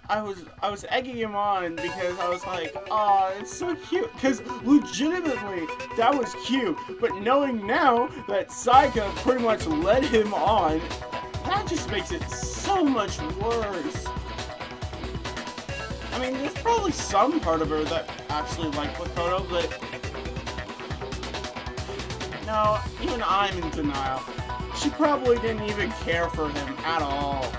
I was egging him on because I was like, aw, it's so cute. Because legitimately, that was cute. But knowing now that Sayaka pretty much led him on, that just makes it so much worse. I mean, there's probably some part of her that actually liked Makoto, but... No, even I'm in denial. She probably didn't even care for him at all.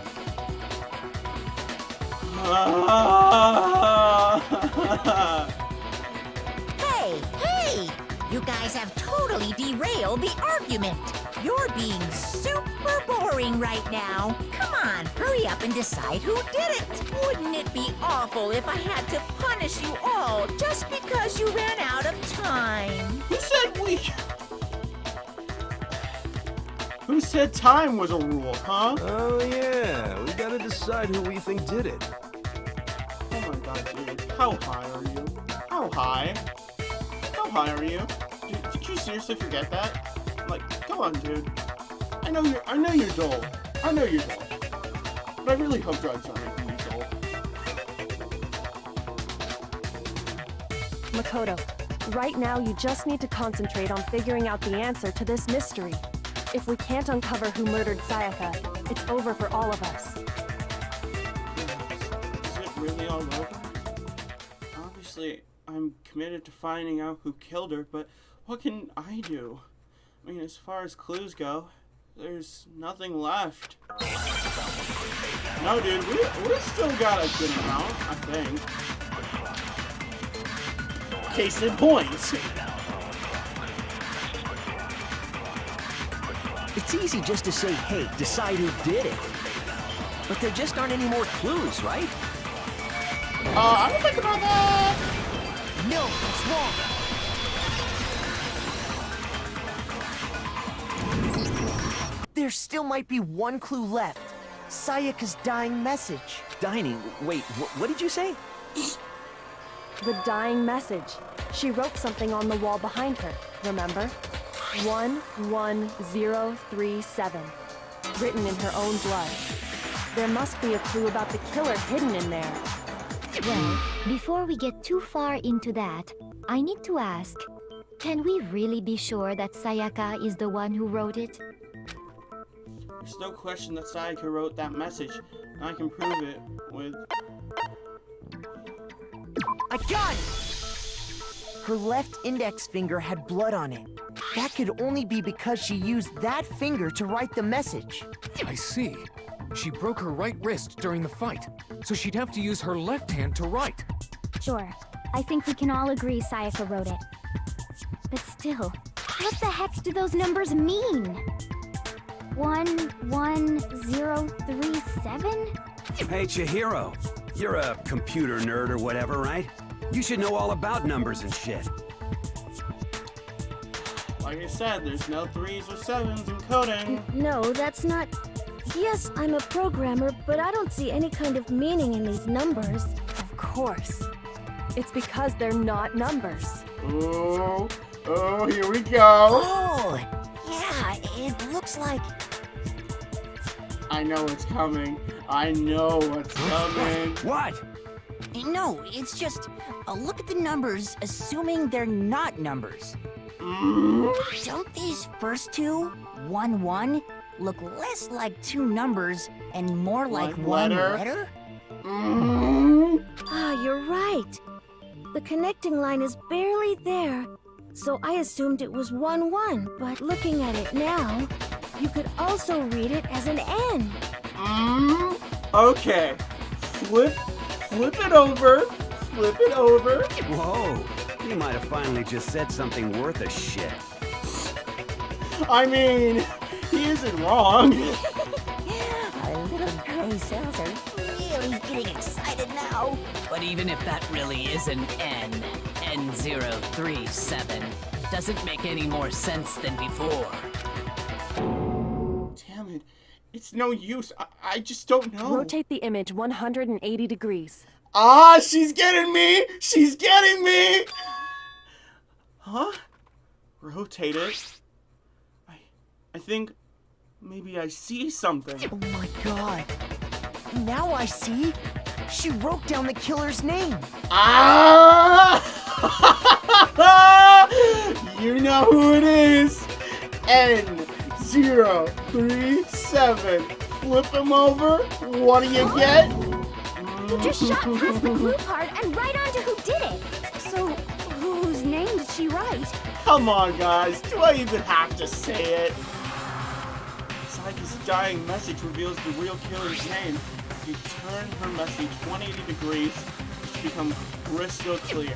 Hey! You guys have totally derailed the argument. You're being super boring right now. Come on, hurry up and decide who did it. Wouldn't it be awful if I had to punish you all just because you ran out of time? Who said we... Who said time was a rule, huh? Oh yeah, we gotta decide who we think did it. Oh my god, dude. How high are you? How high? How high are you? Did you seriously forget that? Like, come on, dude. I know you're dull. I know you're dull. But I really hope drugs aren't making you dull. Makoto, right now you just need to concentrate on figuring out the answer to this mystery. If we can't uncover who murdered Sayaka, it's over for all of us. Is it really all over? Obviously, I'm committed to finding out who killed her, but what can I do? I mean, as far as clues go, there's nothing left. No, dude, we still got a good amount, I think. Case in point. It's easy just to say, hey, decide who did it. But there just aren't any more clues, right? I don't think about that. No, that's wrong. There still might be one clue left. Sayaka's dying message. Dining? Wait, what did you say? The dying message. She wrote something on the wall behind her, remember? 11037. Written in her own blood. There must be a clue about the killer hidden in there. Well, before we get too far into that, I need to ask, can we really be sure that Sayaka is the one who wrote it? There's no question that Sayaka wrote that message, and I can prove it with... I got it! Her left index finger had blood on it. That could only be because she used that finger to write the message. I see. She broke her right wrist during the fight, so she'd have to use her left hand to write. Sure. I think we can all agree Sayaka wrote it. But still, what the heck do those numbers mean? 11037? Hey, Chihiro. You're a computer nerd or whatever, right? You should know all about numbers and shit. Like I said, there's no 3s or 7s in coding. No, that's not... Yes, I'm a programmer, but I don't see any kind of meaning in these numbers. Of course. It's because they're not numbers. Oh, Oh, here we go. Oh, yeah, it looks like... I know what's coming. I know what's coming. What? No, it's just look at the numbers, assuming they're not numbers. Don't these first two, 1, 1, look less like two numbers and more like one letter? Ah, you're right. The connecting line is barely there, so I assumed it was 1, 1. But looking at it now, you could also read it as an N. Okay. Flip it over. Flip it over. Whoa, you might have finally just said something worth a shit. I mean, he isn't wrong. Our little gray cells are really getting excited now. But even if that really is an N037, doesn't make any more sense than before. Damn it. It's no use. I just don't know. Rotate the image 180 degrees. Ah, she's getting me! She's getting me! Huh? Rotate it. I think maybe I see something. Oh my god. Now I see. She wrote down the killer's name. Ah! You know who it is. N037. Flip him over. What do you get? You just shot past the clue part and right onto who did it. So, whose name did she write? Come on, guys. Do I even have to say it? Sayaka's dying message reveals the real killer's name. If you turn her message 180 degrees, it should become crystal clear.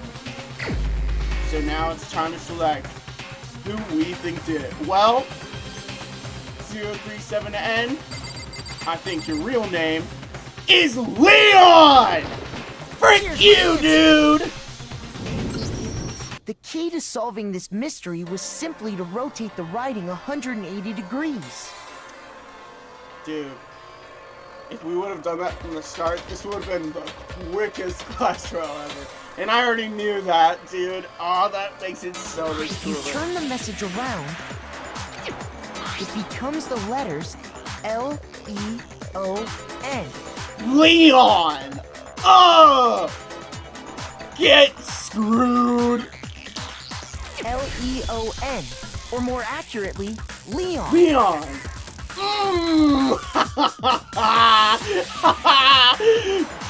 So now it's time to select who we think did it. Well, 037N, I think your real name is Leon! Frick you, dude! The key to solving this mystery was simply to rotate the writing 180 degrees. Dude, if we would have done that from the start, this would have been the quickest class trial ever. And I already knew that, dude. Oh, that makes it so much If you cooler. turn the message around, it becomes the letters L-E-O-N. Leon! Oh! Get screwed! L-E-O-N, or more accurately, Leon. Leon!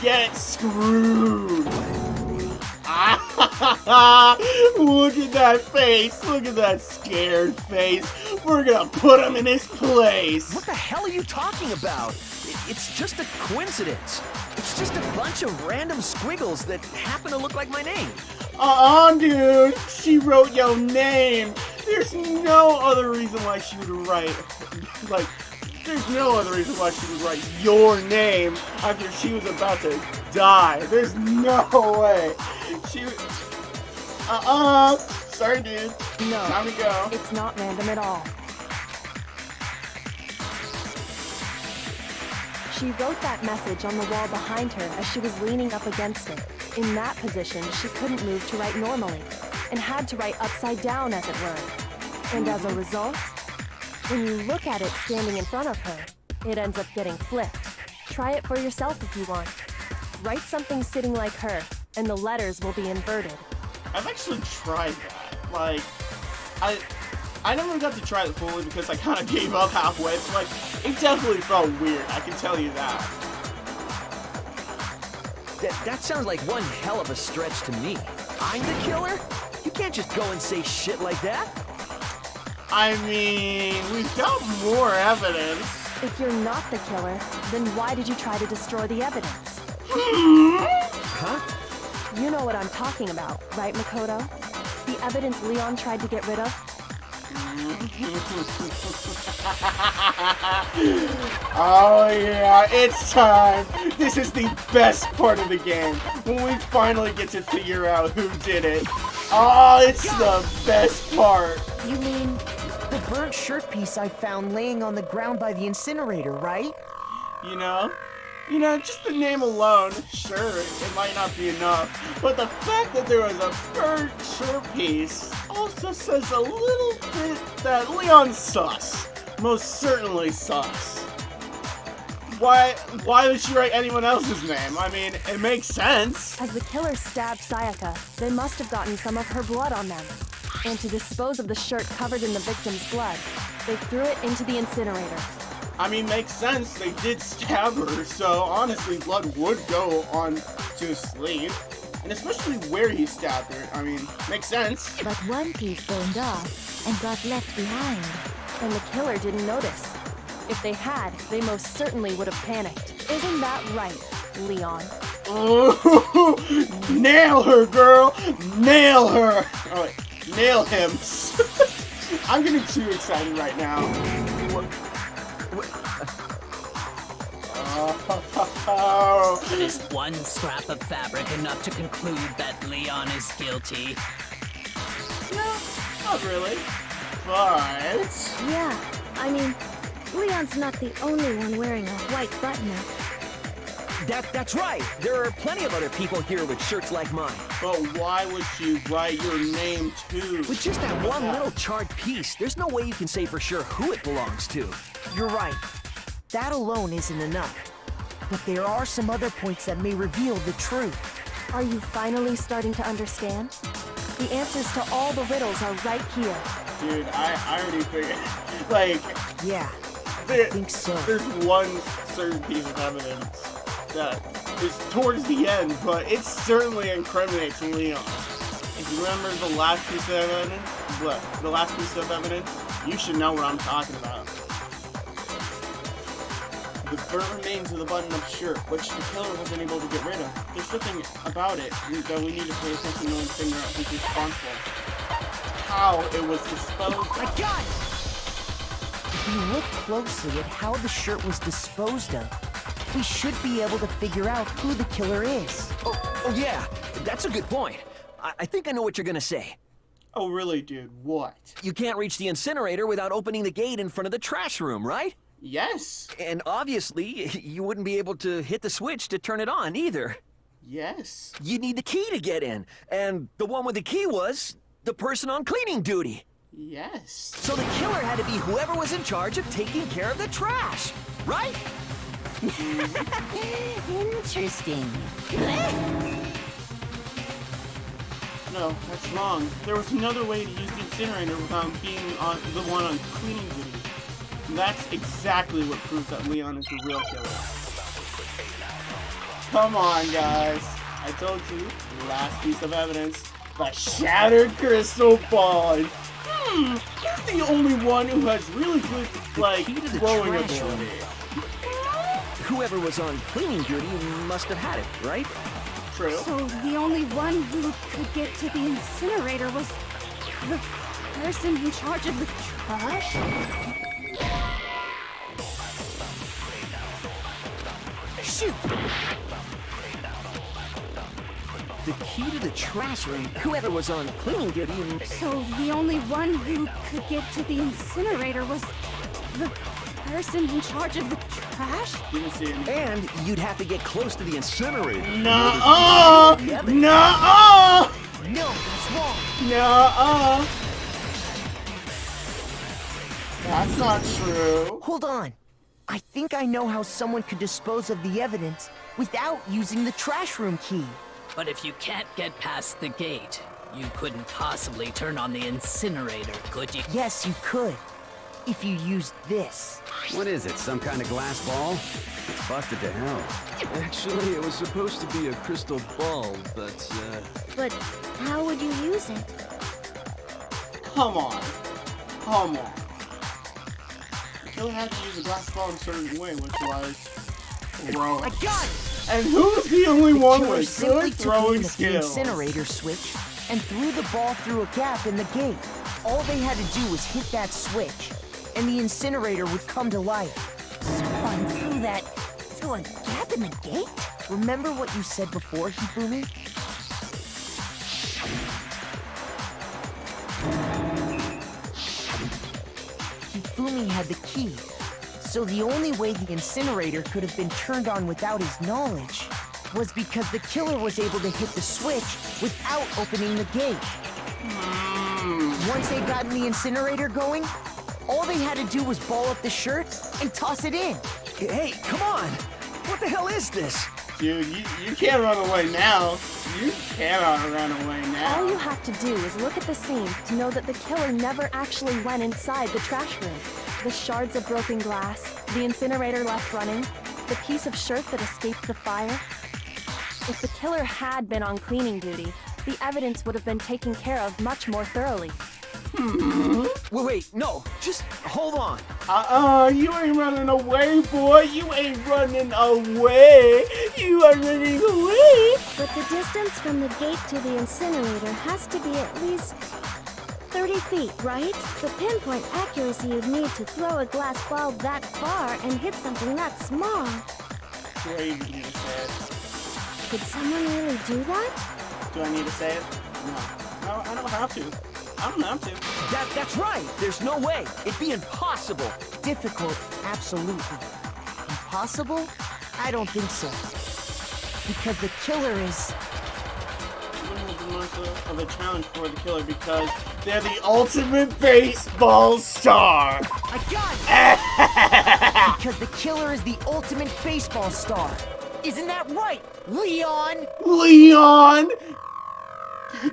Get screwed! Look at that face! Look at that scared face! We're gonna put him in his place! What the hell are you talking about? It's just a coincidence. It's just a bunch of random squiggles that happen to look like my name. Dude! She wrote your name! There's no other reason why she would write... there's no other reason why she would write your name after she was about to die. There's no way. She... Sorry, dude. No, Time to go. it's not random at all. She wrote that message on the wall behind her as she was leaning up against it. In that position, she couldn't move to write normally, and had to write upside down, as it were. And as a result, when you look at it standing in front of her, it ends up getting flipped. Try it for yourself if you want. Write something sitting like her, and the letters will be inverted. I've actually tried that. Like, I never got to try it fully because I kind of gave up halfway. It's like, it definitely felt weird, I can tell you that. That sounds like one hell of a stretch to me. I'm the killer? You can't just go and say shit like that. I mean, we've got more evidence. If you're not the killer, then why did you try to destroy the evidence? Huh? You know what I'm talking about, right, Makoto? The evidence Leon tried to get rid of? Oh yeah, it's time! This is the best part of the game, when we finally get to figure out who did it. Oh, it's the best part! You mean the burnt shirt piece I found laying on the ground by the incinerator, right? You know, just the name alone, sure, it might not be enough, but the fact that there was a burnt shirt piece, also says a little bit that Leon's sus. Most certainly sus. Why would she write anyone else's name? I mean, it makes sense. As the killer stabbed Sayaka, they must have gotten some of her blood on them. And to dispose of the shirt covered in the victim's blood, they threw it into the incinerator. I mean, makes sense. They did stab her, so honestly, blood would go on to his sleeve. And especially where he stabbed her. I mean, makes sense. But one piece burned off and got left behind. And the killer didn't notice. If they had, they most certainly would have panicked. Isn't that right, Leon? Oh, nail her, girl! Nail her! Oh, wait. Nail him. I'm getting too excited right now. But is one scrap of fabric enough to conclude that Leon is guilty? No, not really. But... Yeah, I mean, Leon's not the only one wearing a white button-up. That's right. There are plenty of other people here with shirts like mine. But why would she write your name too? With just that one little charred piece, there's no way you can say for sure who it belongs to. You're right. That alone isn't enough. But there are some other points that may reveal the truth. Are you finally starting to understand? The answers to all the riddles are right here. Dude, I already figured. Like, yeah, I think so. There's one certain piece of evidence that is towards the end, but it certainly incriminates Leon. If you remember the last piece of evidence, you should know what I'm talking about. The burnt remains of the button-up shirt, which the killer wasn't able to get rid of. There's something about it that we need to pay attention to and figure out who's responsible. How it was disposed of. My God! If we look closely at how the shirt was disposed of, we should be able to figure out who the killer is. Oh yeah, that's a good point. I think I know what you're gonna say. Oh really, dude? What? You can't reach the incinerator without opening the gate in front of the trash room, right? Yes. And obviously, you wouldn't be able to hit the switch to turn it on either. Yes. You need the key to get in, and the one with the key was the person on cleaning duty. Yes. So the killer had to be whoever was in charge of taking care of the trash, right? Interesting. No, that's wrong. There was another way to use the incinerator without being the one on cleaning duty. And that's exactly what proves that Leon is the real killer. Come on, guys. I told you, last piece of evidence, the shattered crystal ball. He's the only one who has really good, like, throwing ability. Whoever was on cleaning duty must have had it, right? True. So the only one who could get to the incinerator was the person in charge of the trash? Shoot! The key to the trash room, whoever was on cleaning duty and... So the only one who could get to the incinerator was the person in charge of the trash? Didn't see any. And you'd have to get close to the incinerator. Nuh-uh! Nuh-uh! No, that's wrong. Nuh-uh! That's not true. Hold on. I think I know how someone could dispose of the evidence without using the trash room key. But if you can't get past the gate, you couldn't possibly turn on the incinerator, could you? Yes, you could. If you used this. What is it, some kind of glass ball? It's busted to hell. Actually, it was supposed to be a crystal ball, but, But how would you use it? Come on. Come on. The killer had to use a glass ball in a certain way, which was throwing. I got it! And who's the only one killer with simply good took throwing the skills? incinerator switch and threw the ball through a gap in the gate. All they had to do was hit that switch, and the incinerator would come to life. Someone threw a gap in the gate? Remember what you said before, Hifumi? Hifumi had the key, so the only way the incinerator could have been turned on without his knowledge was because the killer was able to hit the switch without opening the gate. Once they got the incinerator going, all they had to do was ball up the shirt and toss it in. Hey, come on! What the hell is this? Dude, you can't run away now. You cannot run away now. All you have to do is look at the scene to know that the killer never actually went inside the trash room. The shards of broken glass, the incinerator left running, the piece of shirt that escaped the fire. If the killer had been on cleaning duty, the evidence would have been taken care of much more thoroughly. Wait, no, just hold on. You ain't running away, boy. You ain't running away. You are running away. But the distance from the gate to the incinerator has to be at least 30 feet, right? The pinpoint accuracy you'd need to throw a glass ball that far and hit something that small. Do I even need to say it? Could someone really do that? Do I need to say it? No, I don't have to. I don't have to. That's right. There's no way. It'd be impossible. Difficult, absolutely. Impossible? I don't think so. Because the killer is... of a challenge for the killer because they're the ultimate baseball star. I got it! Because the killer is the ultimate baseball star. Isn't that right, Leon? Leon!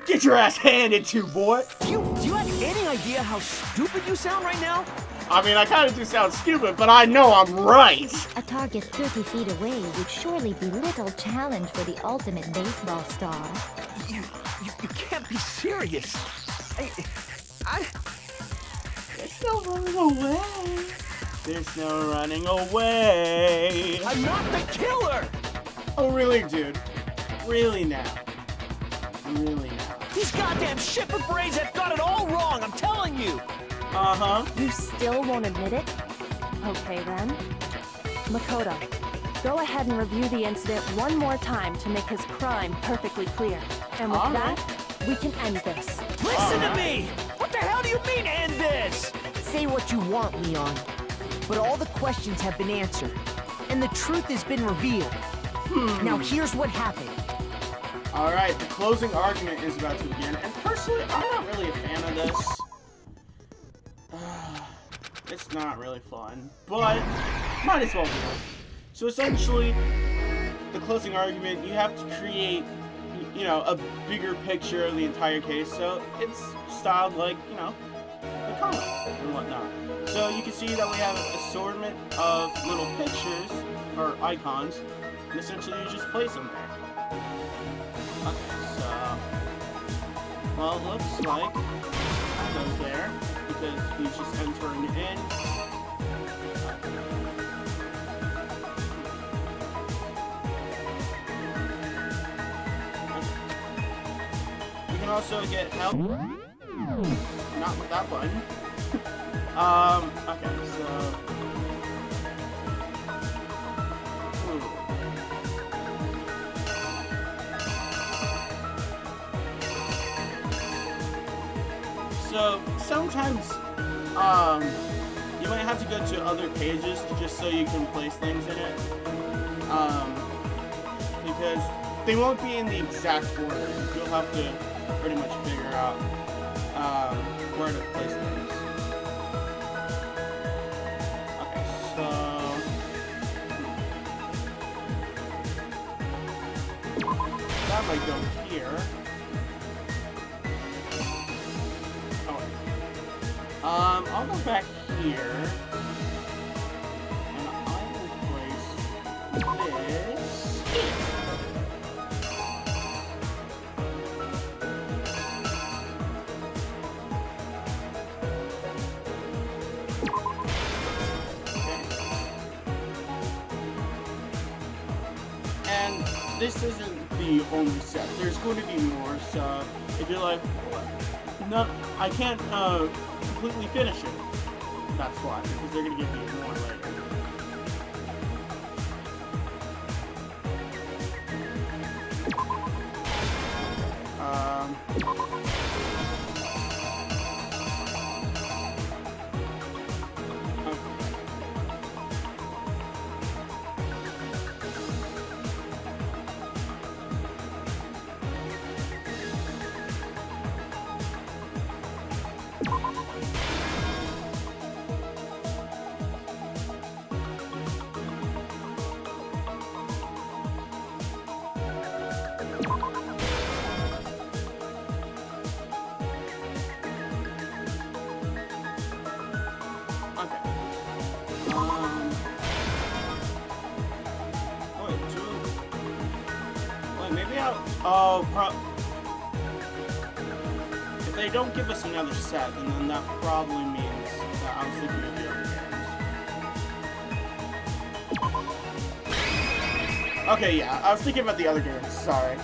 Get your ass handed to, boy. Do you have any idea how stupid you sound right now? I mean, I kind of do sound stupid, but I know I'm right. A target 30 feet away would surely be little challenge for the ultimate baseball star. You can't be serious. There's no running away. There's no running away. I'm not the killer. Oh, really, dude? Really now? Really now? These goddamn shipper brains have got it all wrong, I'm telling you! Uh-huh. You still won't admit it? Okay then. Makoto, go ahead and review the incident one more time to make his crime perfectly clear. And with that, we can end this. Listen to me! What the hell do you mean, end this? Say what you want, Leon. But all the questions have been answered. And the truth has been revealed. Now here's what happened. Alright, the closing argument is about to begin, and personally, I'm not really a fan of this. It's not really fun, but might as well be. So essentially, the closing argument, you have to create, you know, a bigger picture of the entire case, so it's styled like, you know, the comic and whatnot. So you can see that we have an assortment of little pictures, or icons, and essentially you just place them there. Okay, so, well, it looks like that goes there, because he's just entering in. You can also get help, not with that button. Okay, so... So sometimes you might have to go to other pages just so you can place things in it, because they won't be in the exact order. You'll have to pretty much figure out where to place things. Okay, so that might go here. I'll go back here, and I will place this here. Okay. And this isn't the only set. There's going to be more, so if you're like, no, I can't, completely finish it. That's why, because they're gonna give me more later. If they don't give us another set, then that probably means that I was thinking of the other games. Okay, yeah, I was thinking about the other games, sorry.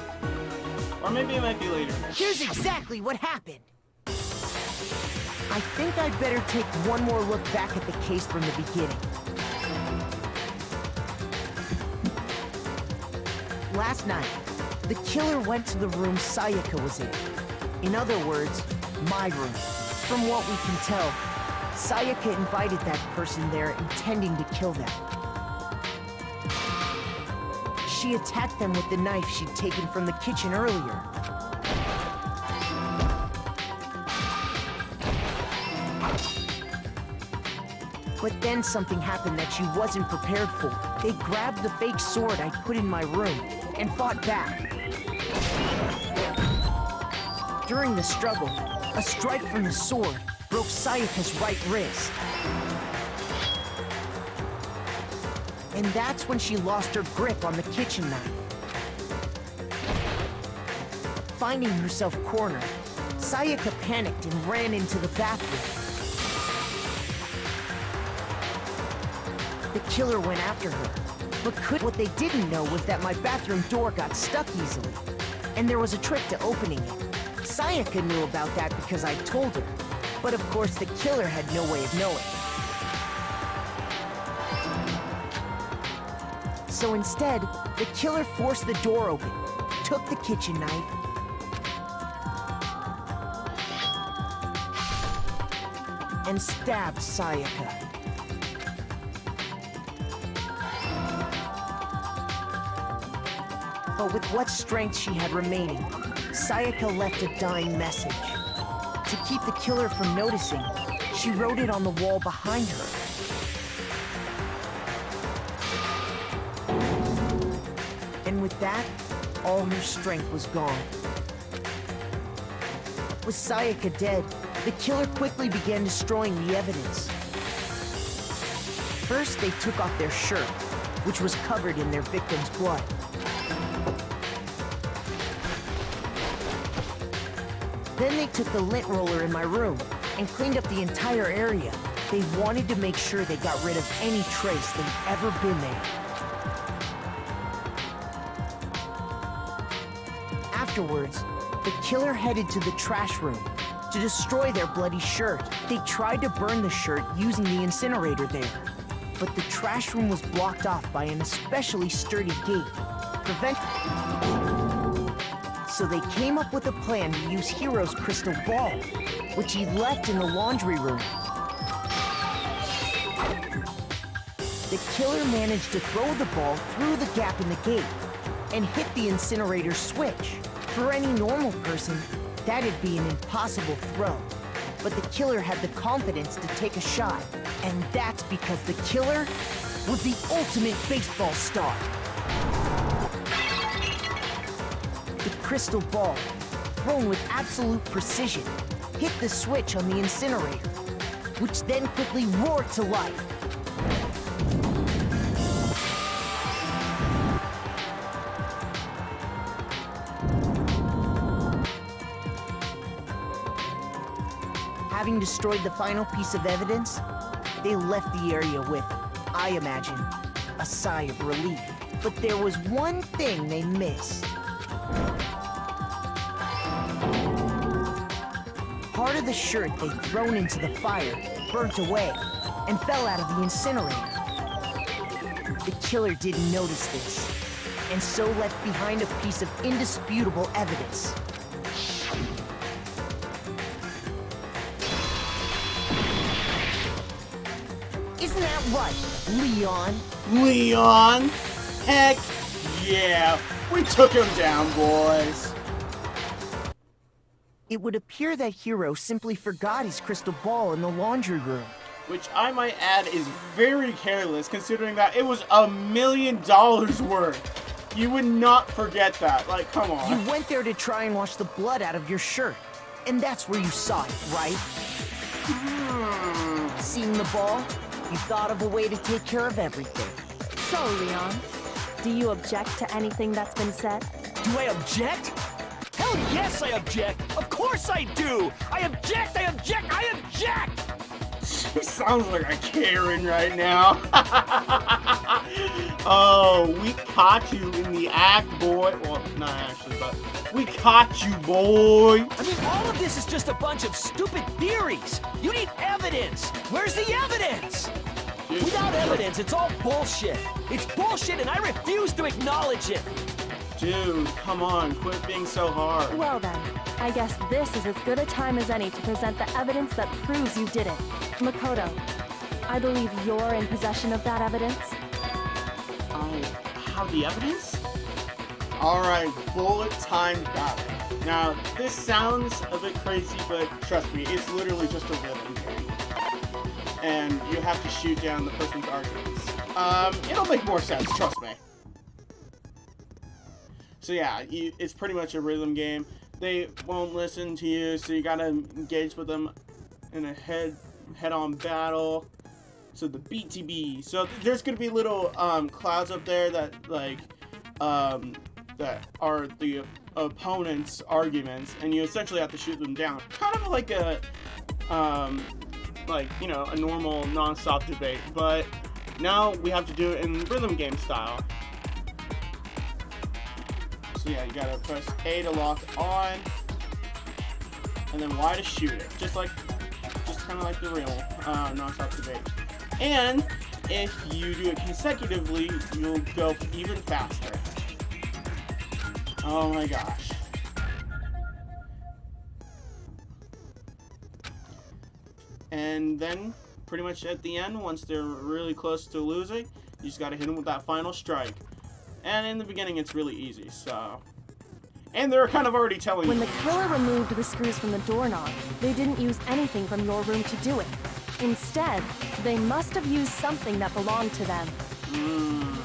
Or maybe it might be later. Here's exactly what happened. I think I'd better take one more look back at the case from the beginning. Last night, the killer went to the room Sayaka was in. In other words, my room. From what we can tell, Sayaka invited that person there intending to kill them. She attacked them with the knife she'd taken from the kitchen earlier. But then something happened that she wasn't prepared for. They grabbed the fake sword I put in my room and fought back. During the struggle, a strike from the sword broke Sayaka's right wrist. And that's when she lost her grip on the kitchen knife. Finding herself cornered, Sayaka panicked and ran into the bathroom. The killer went after her, but what they didn't know was that my bathroom door got stuck easily, and there was a trick to opening it. Sayaka knew about that because I told her, but of course the killer had no way of knowing. So instead, the killer forced the door open, took the kitchen knife, and stabbed Sayaka. But with what strength she had remaining, Sayaka left a dying message. To keep the killer from noticing, she wrote it on the wall behind her. And with that, all her strength was gone. With Sayaka dead, the killer quickly began destroying the evidence. First, they took off their shirt, which was covered in their victim's blood. Then they took the lint roller in my room and cleaned up the entire area. They wanted to make sure they got rid of any trace they'd ever been there. Afterwards, the killer headed to the trash room to destroy their bloody shirt. They tried to burn the shirt using the incinerator there, but the trash room was blocked off by an especially sturdy gate, So they came up with a plan to use Hiro's crystal ball, which he left in the laundry room. The killer managed to throw the ball through the gap in the gate and hit the incinerator switch. For any normal person, that'd be an impossible throw. But the killer had the confidence to take a shot, and that's because the killer was the ultimate baseball star. The crystal ball, thrown with absolute precision, hit the switch on the incinerator, which then quickly roared to life. Having destroyed the final piece of evidence, they left the area with, I imagine, a sigh of relief. But there was one thing they missed. Part of the shirt they'd thrown into the fire burnt away and fell out of the incinerator. The killer didn't notice this, and so left behind a piece of indisputable evidence. Isn't that right, Leon? Leon? Heck yeah! We took him down, boys! It would appear that Hiro simply forgot his crystal ball in the laundry room. Which I might add is very careless, considering that it was $1 million worth. You would not forget that, like, come on. You went there to try and wash the blood out of your shirt, and that's where you saw it, right? Seeing the ball, you thought of a way to take care of everything. So, Leon, do you object to anything that's been said? Do I object? Hell yes, I object! Of course I do! I object, I object, I object! She sounds like a Karen right now. Oh, we caught you in the act, boy. Well, not actually, but we caught you, boy. I mean, all of this is just a bunch of stupid theories. You need evidence. Where's the evidence? Without evidence, it's all bullshit. It's bullshit, and I refuse to acknowledge it. Dude, come on, quit being so hard. Well then, I guess this is as good a time as any to present the evidence that proves you did it. Makoto, I believe you're in possession of that evidence. I have the evidence? Alright, bullet time battle. Now, this sounds a bit crazy, but trust me, it's literally just a rhythm game. And you have to shoot down the person's arguments. It'll make more sense, trust me. So yeah, it's pretty much a rhythm game. They won't listen to you, so you gotta engage with them in a head-on battle. So the BTB. So there's gonna be little clouds up there that that are the opponent's arguments, and you essentially have to shoot them down. Kind of like a you know, a normal non-stop debate, but now we have to do it in rhythm game style. So yeah, you gotta press A to lock on, and then Y to shoot it. Just kind of like the real non-stop debate. And if you do it consecutively, you'll go even faster. Oh my gosh. And then, pretty much at the end, once they're really close to losing, you just gotta hit them with that final strike. And in the beginning, it's really easy, so... And they're kind of already telling When you. the killer removed the screws from the doorknob, they didn't use anything from your room to do it. Instead, they must have used something that belonged to them. Use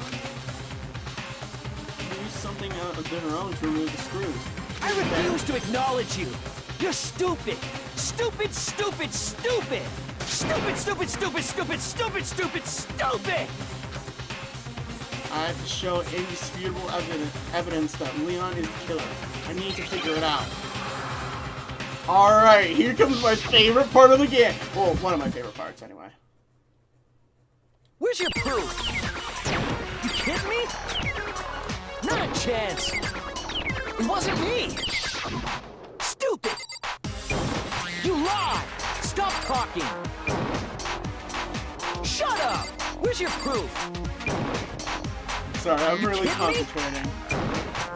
something of their own to remove the screws. I refuse to acknowledge you. You're stupid. Stupid, stupid, stupid. Stupid, stupid, stupid, stupid, stupid, stupid, stupid. I have to show indisputable evidence that Leon is the killer. I need to figure it out. Alright, here comes my favorite part of the game. Well, one of my favorite parts, anyway. Where's your proof? You kidding me? Not a chance. It wasn't me. Stupid. You lied. Stop talking. Shut up. Where's your proof? Sorry, I'm really concentrating.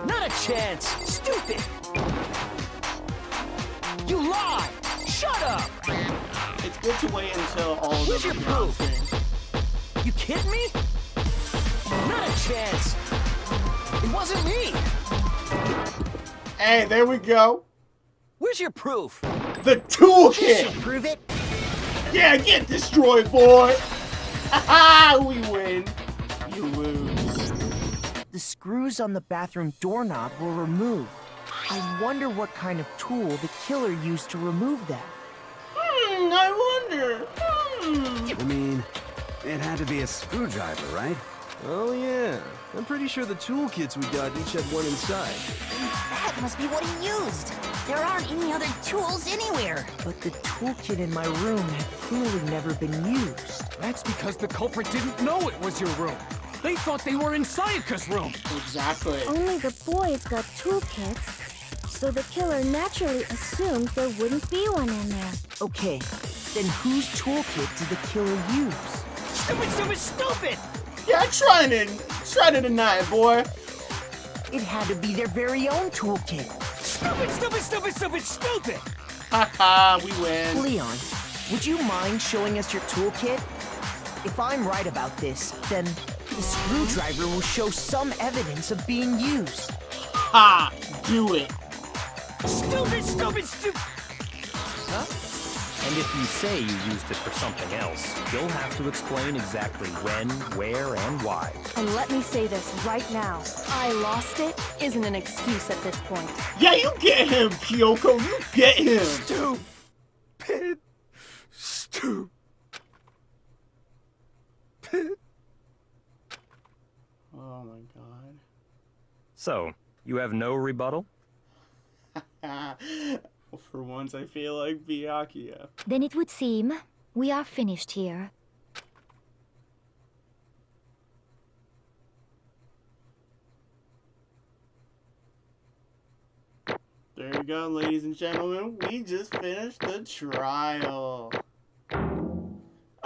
Not a chance! Stupid! You lie! Shut up! It's good to wait until all of them Where's your proof? You kidding me? Not a chance! It wasn't me! Hey, there we go! Where's your proof? The toolkit! Prove it? Yeah, get destroyed, boy! Haha, we win! You lose. The screws on the bathroom doorknob were removed. I wonder what kind of tool the killer used to remove them. I wonder. I mean, it had to be a screwdriver, right? Oh yeah, I'm pretty sure the toolkits we got each had one inside. That must be what he used. There aren't any other tools anywhere. But the toolkit in my room had clearly never been used. That's because the culprit didn't know it was your room. They thought they were in Sayaka's room. Exactly. Only the boys got toolkits, so the killer naturally assumed there wouldn't be one in there. Okay, then whose toolkit did the killer use? Stupid, stupid, stupid! Yeah, try to deny it, boy. It had to be their very own toolkit. Stupid, stupid, stupid, stupid, stupid! Haha, we win. Leon, would you mind showing us your toolkit? If I'm right about this, then the screwdriver will show some evidence of being used. Ha! Do it. Stupid, stupid, stupid! Huh? And if you say you used it for something else, you'll have to explain exactly when, where, and why. And let me say this right now. I lost it isn't an excuse at this point. Yeah, you get him, Kyoko. You get him. Stupid. Stupid. Oh my god. So, You have no rebuttal? For once, I feel like Byakuya. Then it would seem we are finished here. There you go, ladies and gentlemen. We just finished the trial.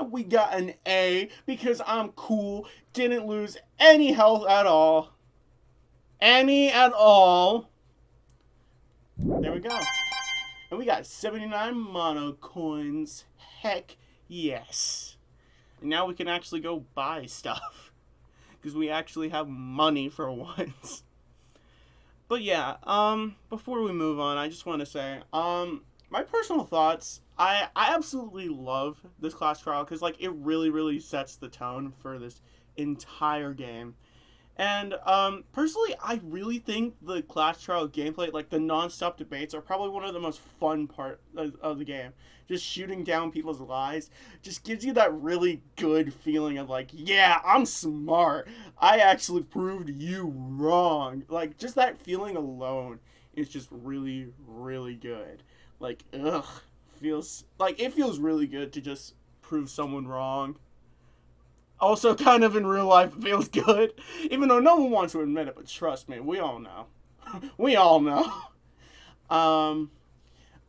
We got an A because I'm cool. Didn't lose any health at all. Any at all. There we go. And we got 79 mono coins. Heck yes. And now we can actually go buy stuff. Because we actually have money for once. But yeah, before we move on, I just want to say, my personal thoughts, I absolutely love this class trial because, like, it really sets the tone for this entire game. And, personally, I really think the class trial gameplay, like, the non-stop debates are probably one of the most fun part of the game. Just shooting down people's lies just gives you that really good feeling of, like, yeah, I'm smart. I actually proved you wrong. Like, just that feeling alone is just really good. Like, ugh, it feels really good to just prove someone wrong. Also, kind of in real life, it feels good. Even though no one wants to admit it, but trust me, we all know. We all know.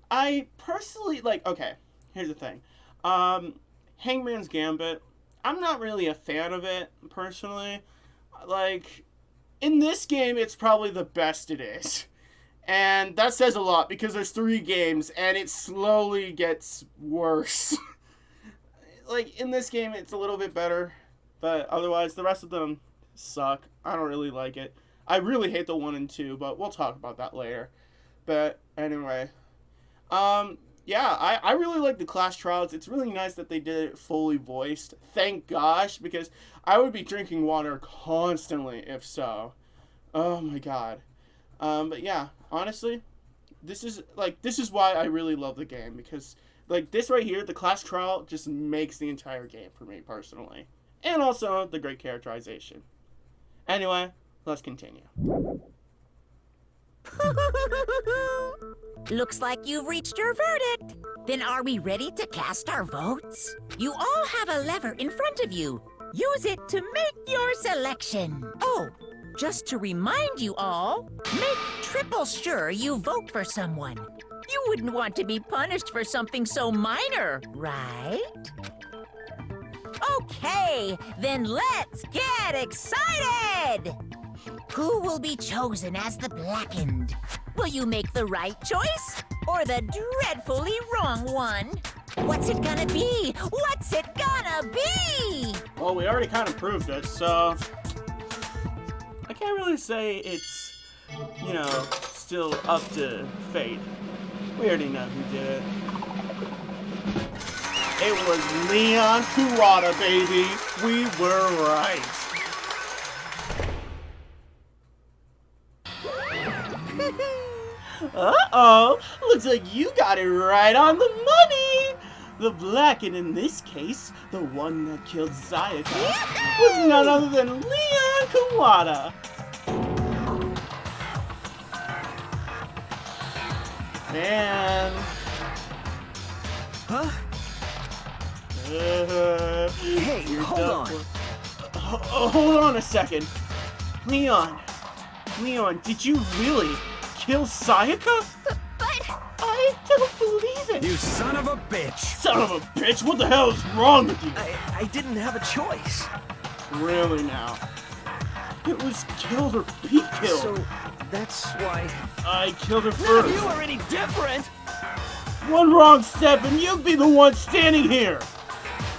I personally, like, okay, here's the thing. Hangman's Gambit, I'm not really a fan of it, personally. Like, in this game, it's probably the best it is. And that says a lot, because there's 3 games, and it slowly gets worse. Like, in this game, it's a little bit better, but otherwise, the rest of them suck. I don't really like it. I really hate the 1 and 2, but we'll talk about that later. But, anyway. Yeah, I really like the class trials. It's really nice that they did it fully voiced. Thank gosh, because I would be drinking water constantly if so. Oh my god. But yeah, honestly, this is why I really love the game, because, like, this right here, the class trial just makes the entire game for me, personally. And also, the great characterization. Anyway, let's continue. Looks like you've reached your verdict. Then are we ready to cast our votes? You all have a lever in front of you. Use it to make your selection. Oh, just to remind you all, make triple sure you vote for someone. You wouldn't want to be punished for something so minor, right? Okay, then let's get excited! Who will be chosen as the Blackened? Will you make the right choice or the dreadfully wrong one? What's it gonna be? What's it gonna be? Well, we already kind of proved it, so I can't really say it's, you know, still up to fate. We already know who did it. It was Leon Kurata, baby. We were right. Uh-oh, looks like you got it right on the money! The Blackened, in this case, the one that killed Sayaka, was none other than Leon Kawada. Man. Huh? Hey, hold on. Hold on a second. Leon, did you really kill Sayaka? But I don't believe it. You son of a bitch. Son of a bitch, what the hell is wrong with you? I didn't have a choice. Really now? It was killed or be killed. So, that's why... I killed her None first. of you are any different! One wrong step and you'd be the one standing here.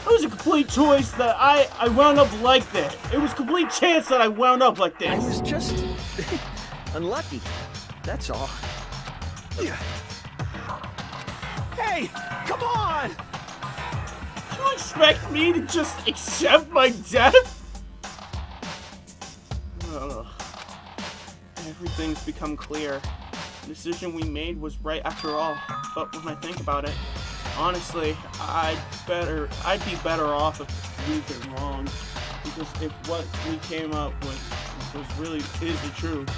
It was a complete choice that I wound up like this. It was a complete chance that I wound up like this. I was just... unlucky. That's all. Hey, come on! You expect me to just accept my death? Ugh. Everything's become clear. The decision we made was right after all. But when I think about it, honestly, I'd be better off if we've been wrong. Because if what we came up with is the truth.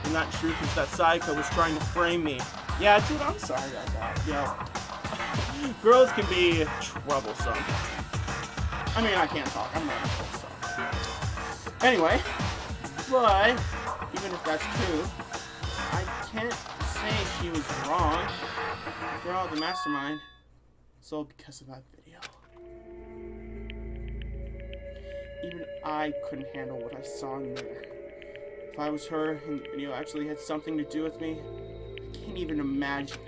And that truth is that Sayaka was trying to frame me. Yeah, dude, I'm sorry about that. Yo. Girls can be troublesome. I mean, I can't talk. I'm not a so. Anyway, but even if that's true, I can't say she was wrong. After all, the mastermind. It's all because of that video. Even I couldn't handle what I saw in there. If I was her and the video actually had something to do with me, I can't even imagine.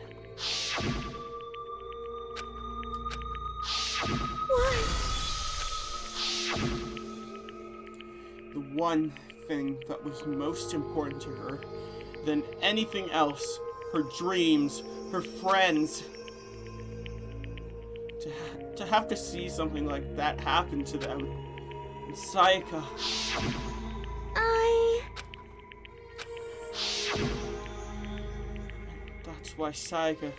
Why? The one thing that was most important to her than anything else, her dreams, her friends. To have to see something like that happen to them. And Sayaka. That's why Sayaka,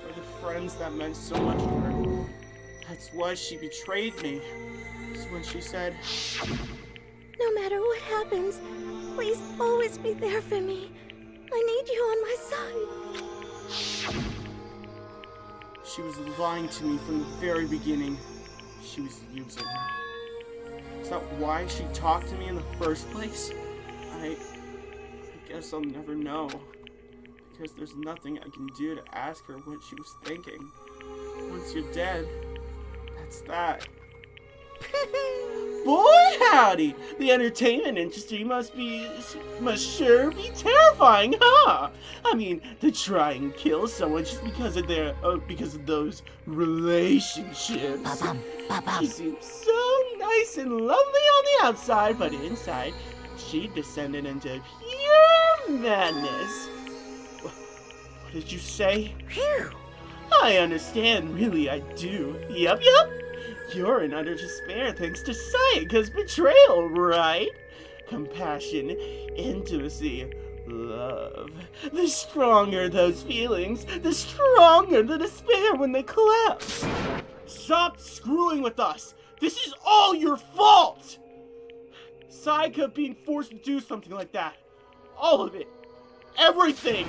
or the friends that meant so much to her, that's why she betrayed me. It's when she said, No matter what happens, please always be there for me. I need you on my side. She was lying to me from the very beginning. She was using me. Is that why she talked to me in the first place? I guess I'll never know. Because there's nothing I can do to ask her what she was thinking. Once you're dead, that's that. Boy howdy! The entertainment industry must sure be terrifying, huh? I mean, to try and kill someone just because of those relationships. She seems so nice and lovely on the outside, but inside, she descended into pure madness. What did you say? Phew! I understand, really, I do. Yup. You're in utter despair thanks to Sayaka's betrayal, right? Compassion, intimacy, love. The stronger those feelings, the stronger the despair when they collapse. Stop screwing with us! This is all your fault! Sayaka being forced to do something like that. All of it. Everything!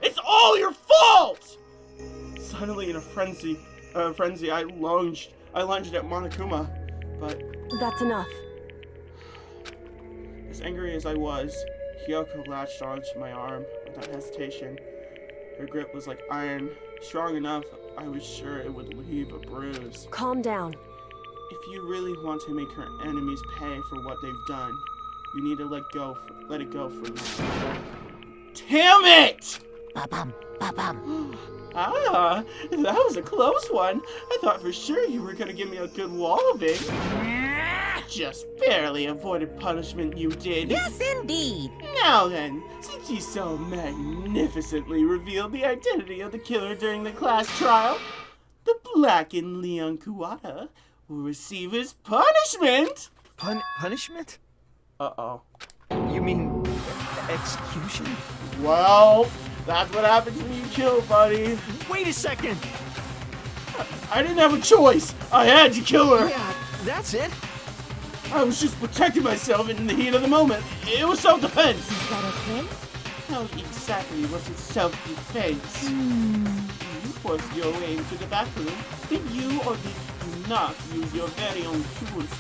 It's all your fault! Suddenly in a frenzy, I lunged at Monokuma, but... That's enough. As angry as I was, Kyoko latched onto my arm without hesitation. Her grip was like iron, strong enough I was sure it would leave a bruise. Calm down. If you really want to make her enemies pay for what they've done, you need to let it go for now. Damn it! Ba-bum, ba-bum. Ah, that was a close one. I thought for sure you were gonna give me a good walloping. Just barely avoided punishment, you did. Yes, indeed. Now then, since you so magnificently revealed the identity of the killer during the class trial, the blackened Leon Kuwata will receive his punishment. Punishment? Uh-oh. You mean execution? Well, that's what happens when you kill, buddy. Wait a second! I didn't have a choice. I had to kill her. Yeah, that's it. I was just protecting myself in the heat of the moment. It was self-defense. Is that okay? How exactly was it self-defense? You forced your way into the bathroom. Did you or did you not use your very own tools?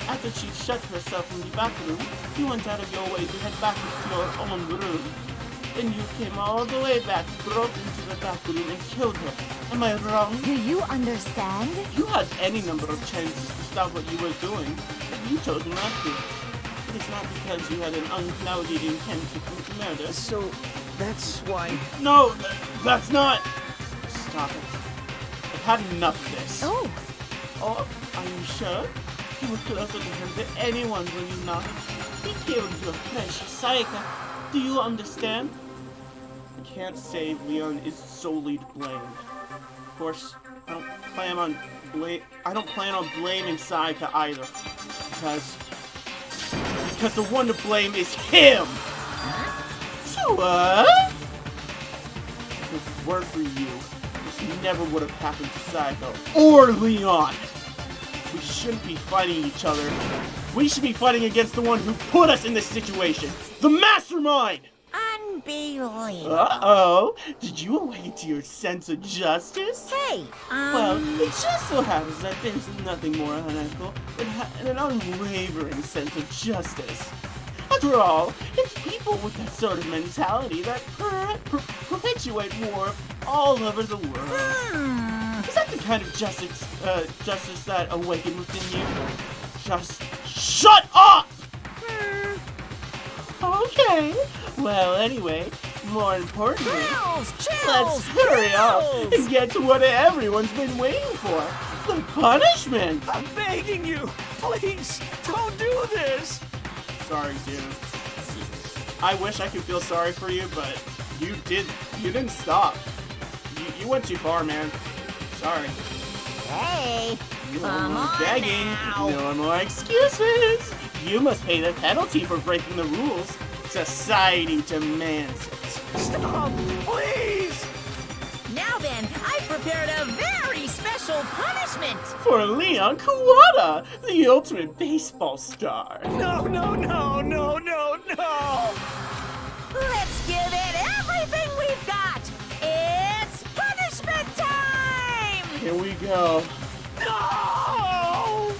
After she shut herself in the bathroom, you went out of your way to head back into your own room. Then you came all the way back, broke into the bathroom, and killed her. Am I wrong? Do you understand? You had any number of chances to stop what you were doing, but you chose not to. It is not because you had an unclouded intent to commit murder. So, that's why... No, that's not... Stop it. I've had enough of this. Oh, Are you sure? You were closer to him than anyone, were you not? He killed your precious Sayaka. Do you understand? I can't say Leon is solely to blame. Of course, I don't plan on blaming Sayaka either, because the one to blame is him. So if it weren't for you, this never would have happened to Sayaka or Leon. We shouldn't be fighting each other. We should be fighting against the one who put us in this situation! The mastermind! Unbelievable. Uh-oh! Did you awaken to your sense of justice? Hey, Well, it just so happens that there's nothing more unethical than an unwavering sense of justice. After all, it's people with that sort of mentality that perpetuate war all over the world. Is that the kind of justice that awakened within you? Just shut up! Okay. Well, anyway, more importantly, let's hurry up and get to what everyone's been waiting for. The punishment! I'm begging you! Please, don't do this! Sorry, dude. I wish I could feel sorry for you, but you didn't stop. You went too far, man. Sorry. Hey, No more begging. No more excuses. You must pay the penalty for breaking the rules. Society demands it. Stop, please! Now then, I've prepared a very special punishment. For Leon Kuwata, the ultimate baseball star. No, no, no, no, no, no! Let's give it everything we've got. It's punishment time! Here we go. No!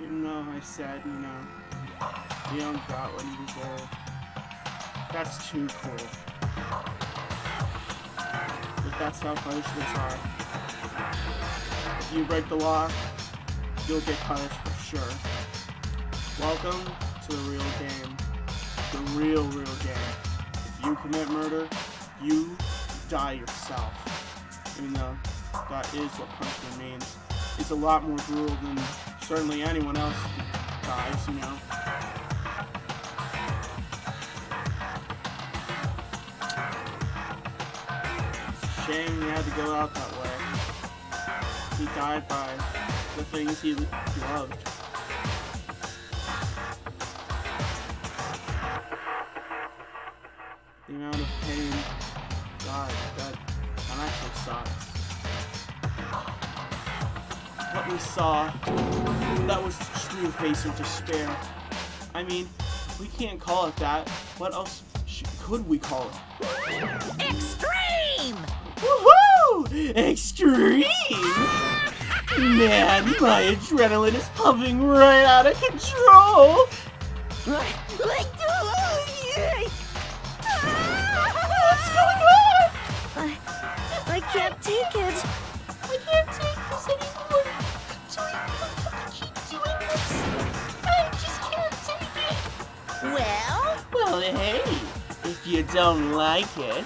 Even though I said, Leon got what he deserved. That's too cool. But that's how punishments are. If you break the law, you'll get punished for sure. Welcome to the real game. The real game. If you commit murder, you die yourself. Even though that is what punishment means. It's a lot more brutal than certainly anyone else dies, Shame he had to go out that way. He died by the things he loved. The amount of pain, God, that actually sucks. What we saw, that was the true face of despair. I mean, we can't call it that. What else could we call it? Extreme! Woohoo! Extreme! Man, my adrenaline is pumping right out of control! What's going on? I can't take it. I can't take this anymore. Do we keep doing this? I just can't take it. Well, hey, if you don't like it.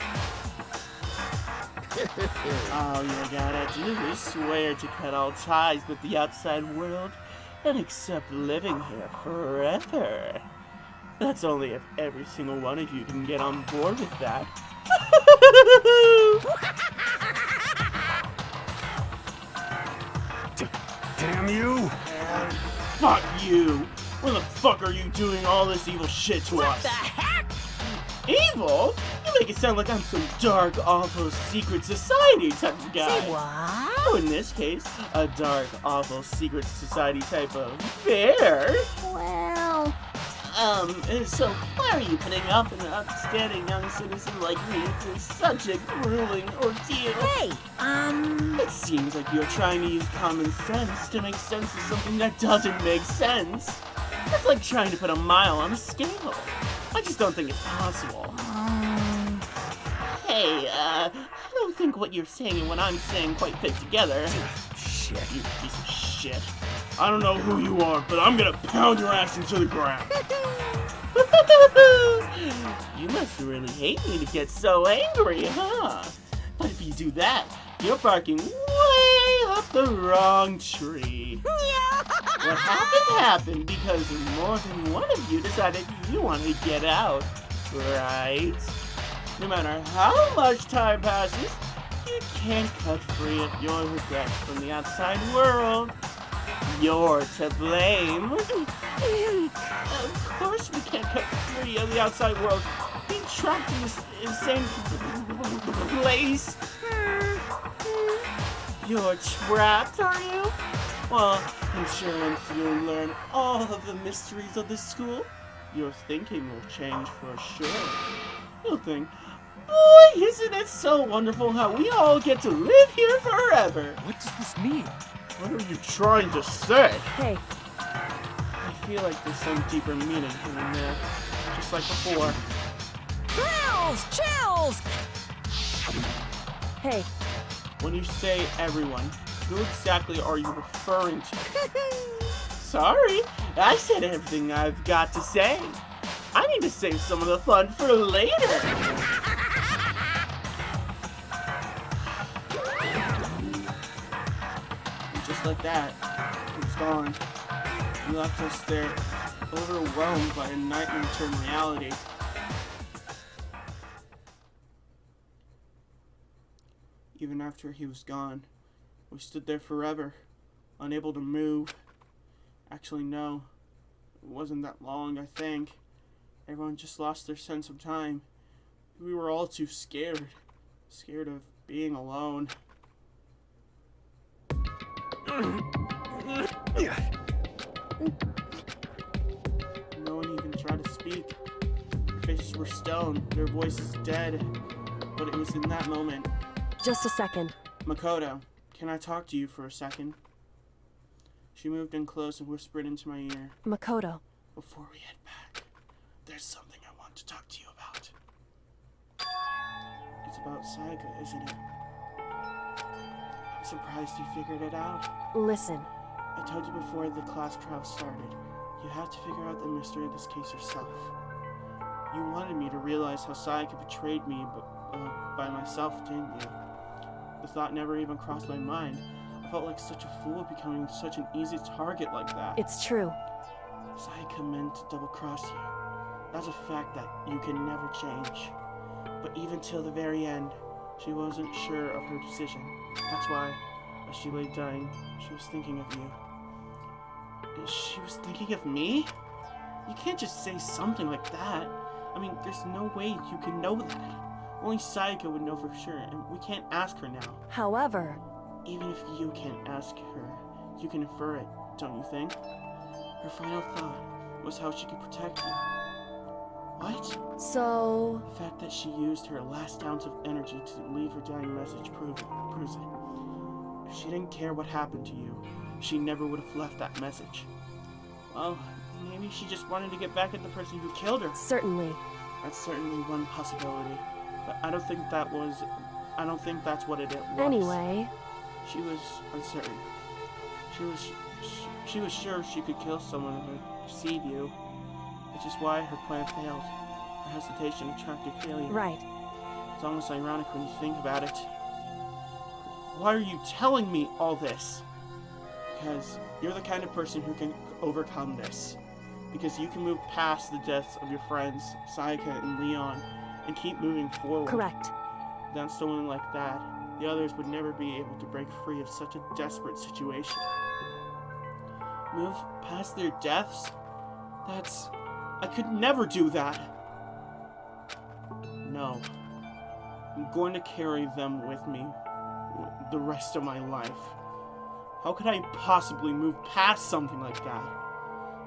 All you gotta do is swear to cut all ties with the outside world and accept living here forever. That's only if every single one of you can get on board with that. Damn you! Fuck you! Where the fuck are you doing all this evil shit to us? What the heck? Evil? You make it sound like I'm some dark, awful, secret society type of guy. Say what? Oh, in this case, a dark, awful, secret society type of bear. Well... So why are you putting up an upstanding young citizen like me through such a grueling ordeal? Hey, It seems like you're trying to use common sense to make sense of something that doesn't make sense. That's like trying to put a mile on a scale. I just don't think it's possible. Hey, I don't think what you're saying and what I'm saying quite fit together. Shit. You piece of shit. I don't know who you are, but I'm gonna pound your ass into the ground. You must really hate me to get so angry, huh? But if you do that, you're barking way up the wrong tree. What happened because more than one of you decided you wanted to get out, right? No matter how much time passes, you can't cut free of your regrets from the outside world. You're to blame. Of course we can't cut free of the outside world. Being trapped in this insane place. You're trapped, are you? Well, I'm sure once you learn all of the mysteries of this school, your thinking will change for sure. You'll think, boy, isn't it so wonderful how we all get to live here forever. What does this mean? What are you trying to say? Hey. I feel like there's some deeper meaning in there, just like before. Chills! Chills! Hey. When you say everyone, who exactly are you referring to? Sorry, I said everything I've got to say. I need to save some of the fun for later. Just like that, he was gone. He left us there, overwhelmed by a nightmare turned reality. Even after he was gone, we stood there forever, unable to move. Actually, no. It wasn't that long, I think. Everyone just lost their sense of time. We were all too scared. Scared of being alone. No one even tried to speak. Their faces were stone, their voices dead. But it was in that moment. Just a second. Makoto, can I talk to you for a second? She moved in close and whispered into my ear. Makoto. Before we head back, there's something I want to talk to you about. It's about Sayaka, isn't it? I'm surprised you figured it out. Listen. I told you before the class trial started. You have to figure out the mystery of this case yourself. You wanted me to realize how Sayaka betrayed me by myself, didn't you? The thought never even crossed my mind. I felt like such a fool becoming such an easy target like that. It's true. Sayaka meant to double-cross you. That's a fact that you can never change. But even till the very end, she wasn't sure of her decision. That's why, as she lay dying, she was thinking of you. She was thinking of me? You can't just say something like that. I mean, there's no way you can know that. Only Sayaka would know for sure, and we can't ask her now. However... Even if you can't ask her, you can infer it, don't you think? Her final thought was how she could protect you. What? So... The fact that she used her last ounce of energy to leave her dying message proves it. If she didn't care what happened to you, she never would have left that message. Well, maybe she just wanted to get back at the person who killed her. Certainly. That's certainly one possibility. But I don't think that's what it was. Anyway... She was uncertain. She was sure she could kill someone to deceive you, which is why her plan failed. hesitation attracted failure. Right. It's almost ironic when you think about it. Why are you telling me all this? Because you're the kind of person who can overcome this. Because you can move past the deaths of your friends, Sayaka and Leon, and keep moving forward. Correct. Without someone like that, the others would never be able to break free of such a desperate situation. Move past their deaths? I could never do that. No. I'm going to carry them with me the rest of my life. How could I possibly move past something like that?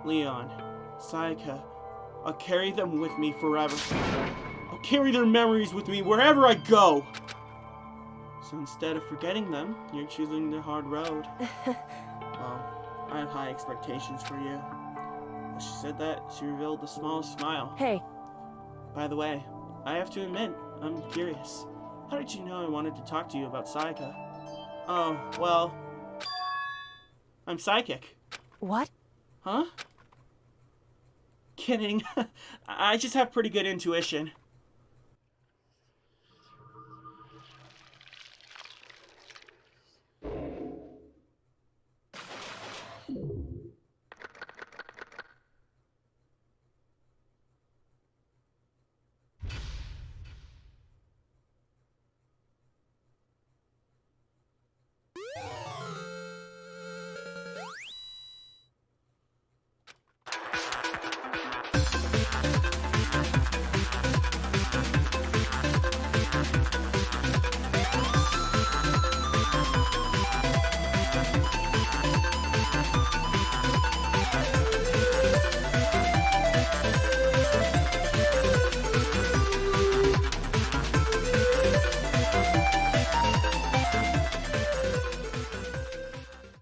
Leon, Sayaka, I'll carry them with me forever. I'll carry their memories with me wherever I go. So instead of forgetting them, you're choosing the hard road. Well, I have high expectations for you. As she said that, she revealed the smallest smile. Hey. By the way, I have to admit, I'm curious. How did you know I wanted to talk to you about Sayaka? Oh, well, I'm psychic. What? Huh? Kidding. I just have pretty good intuition.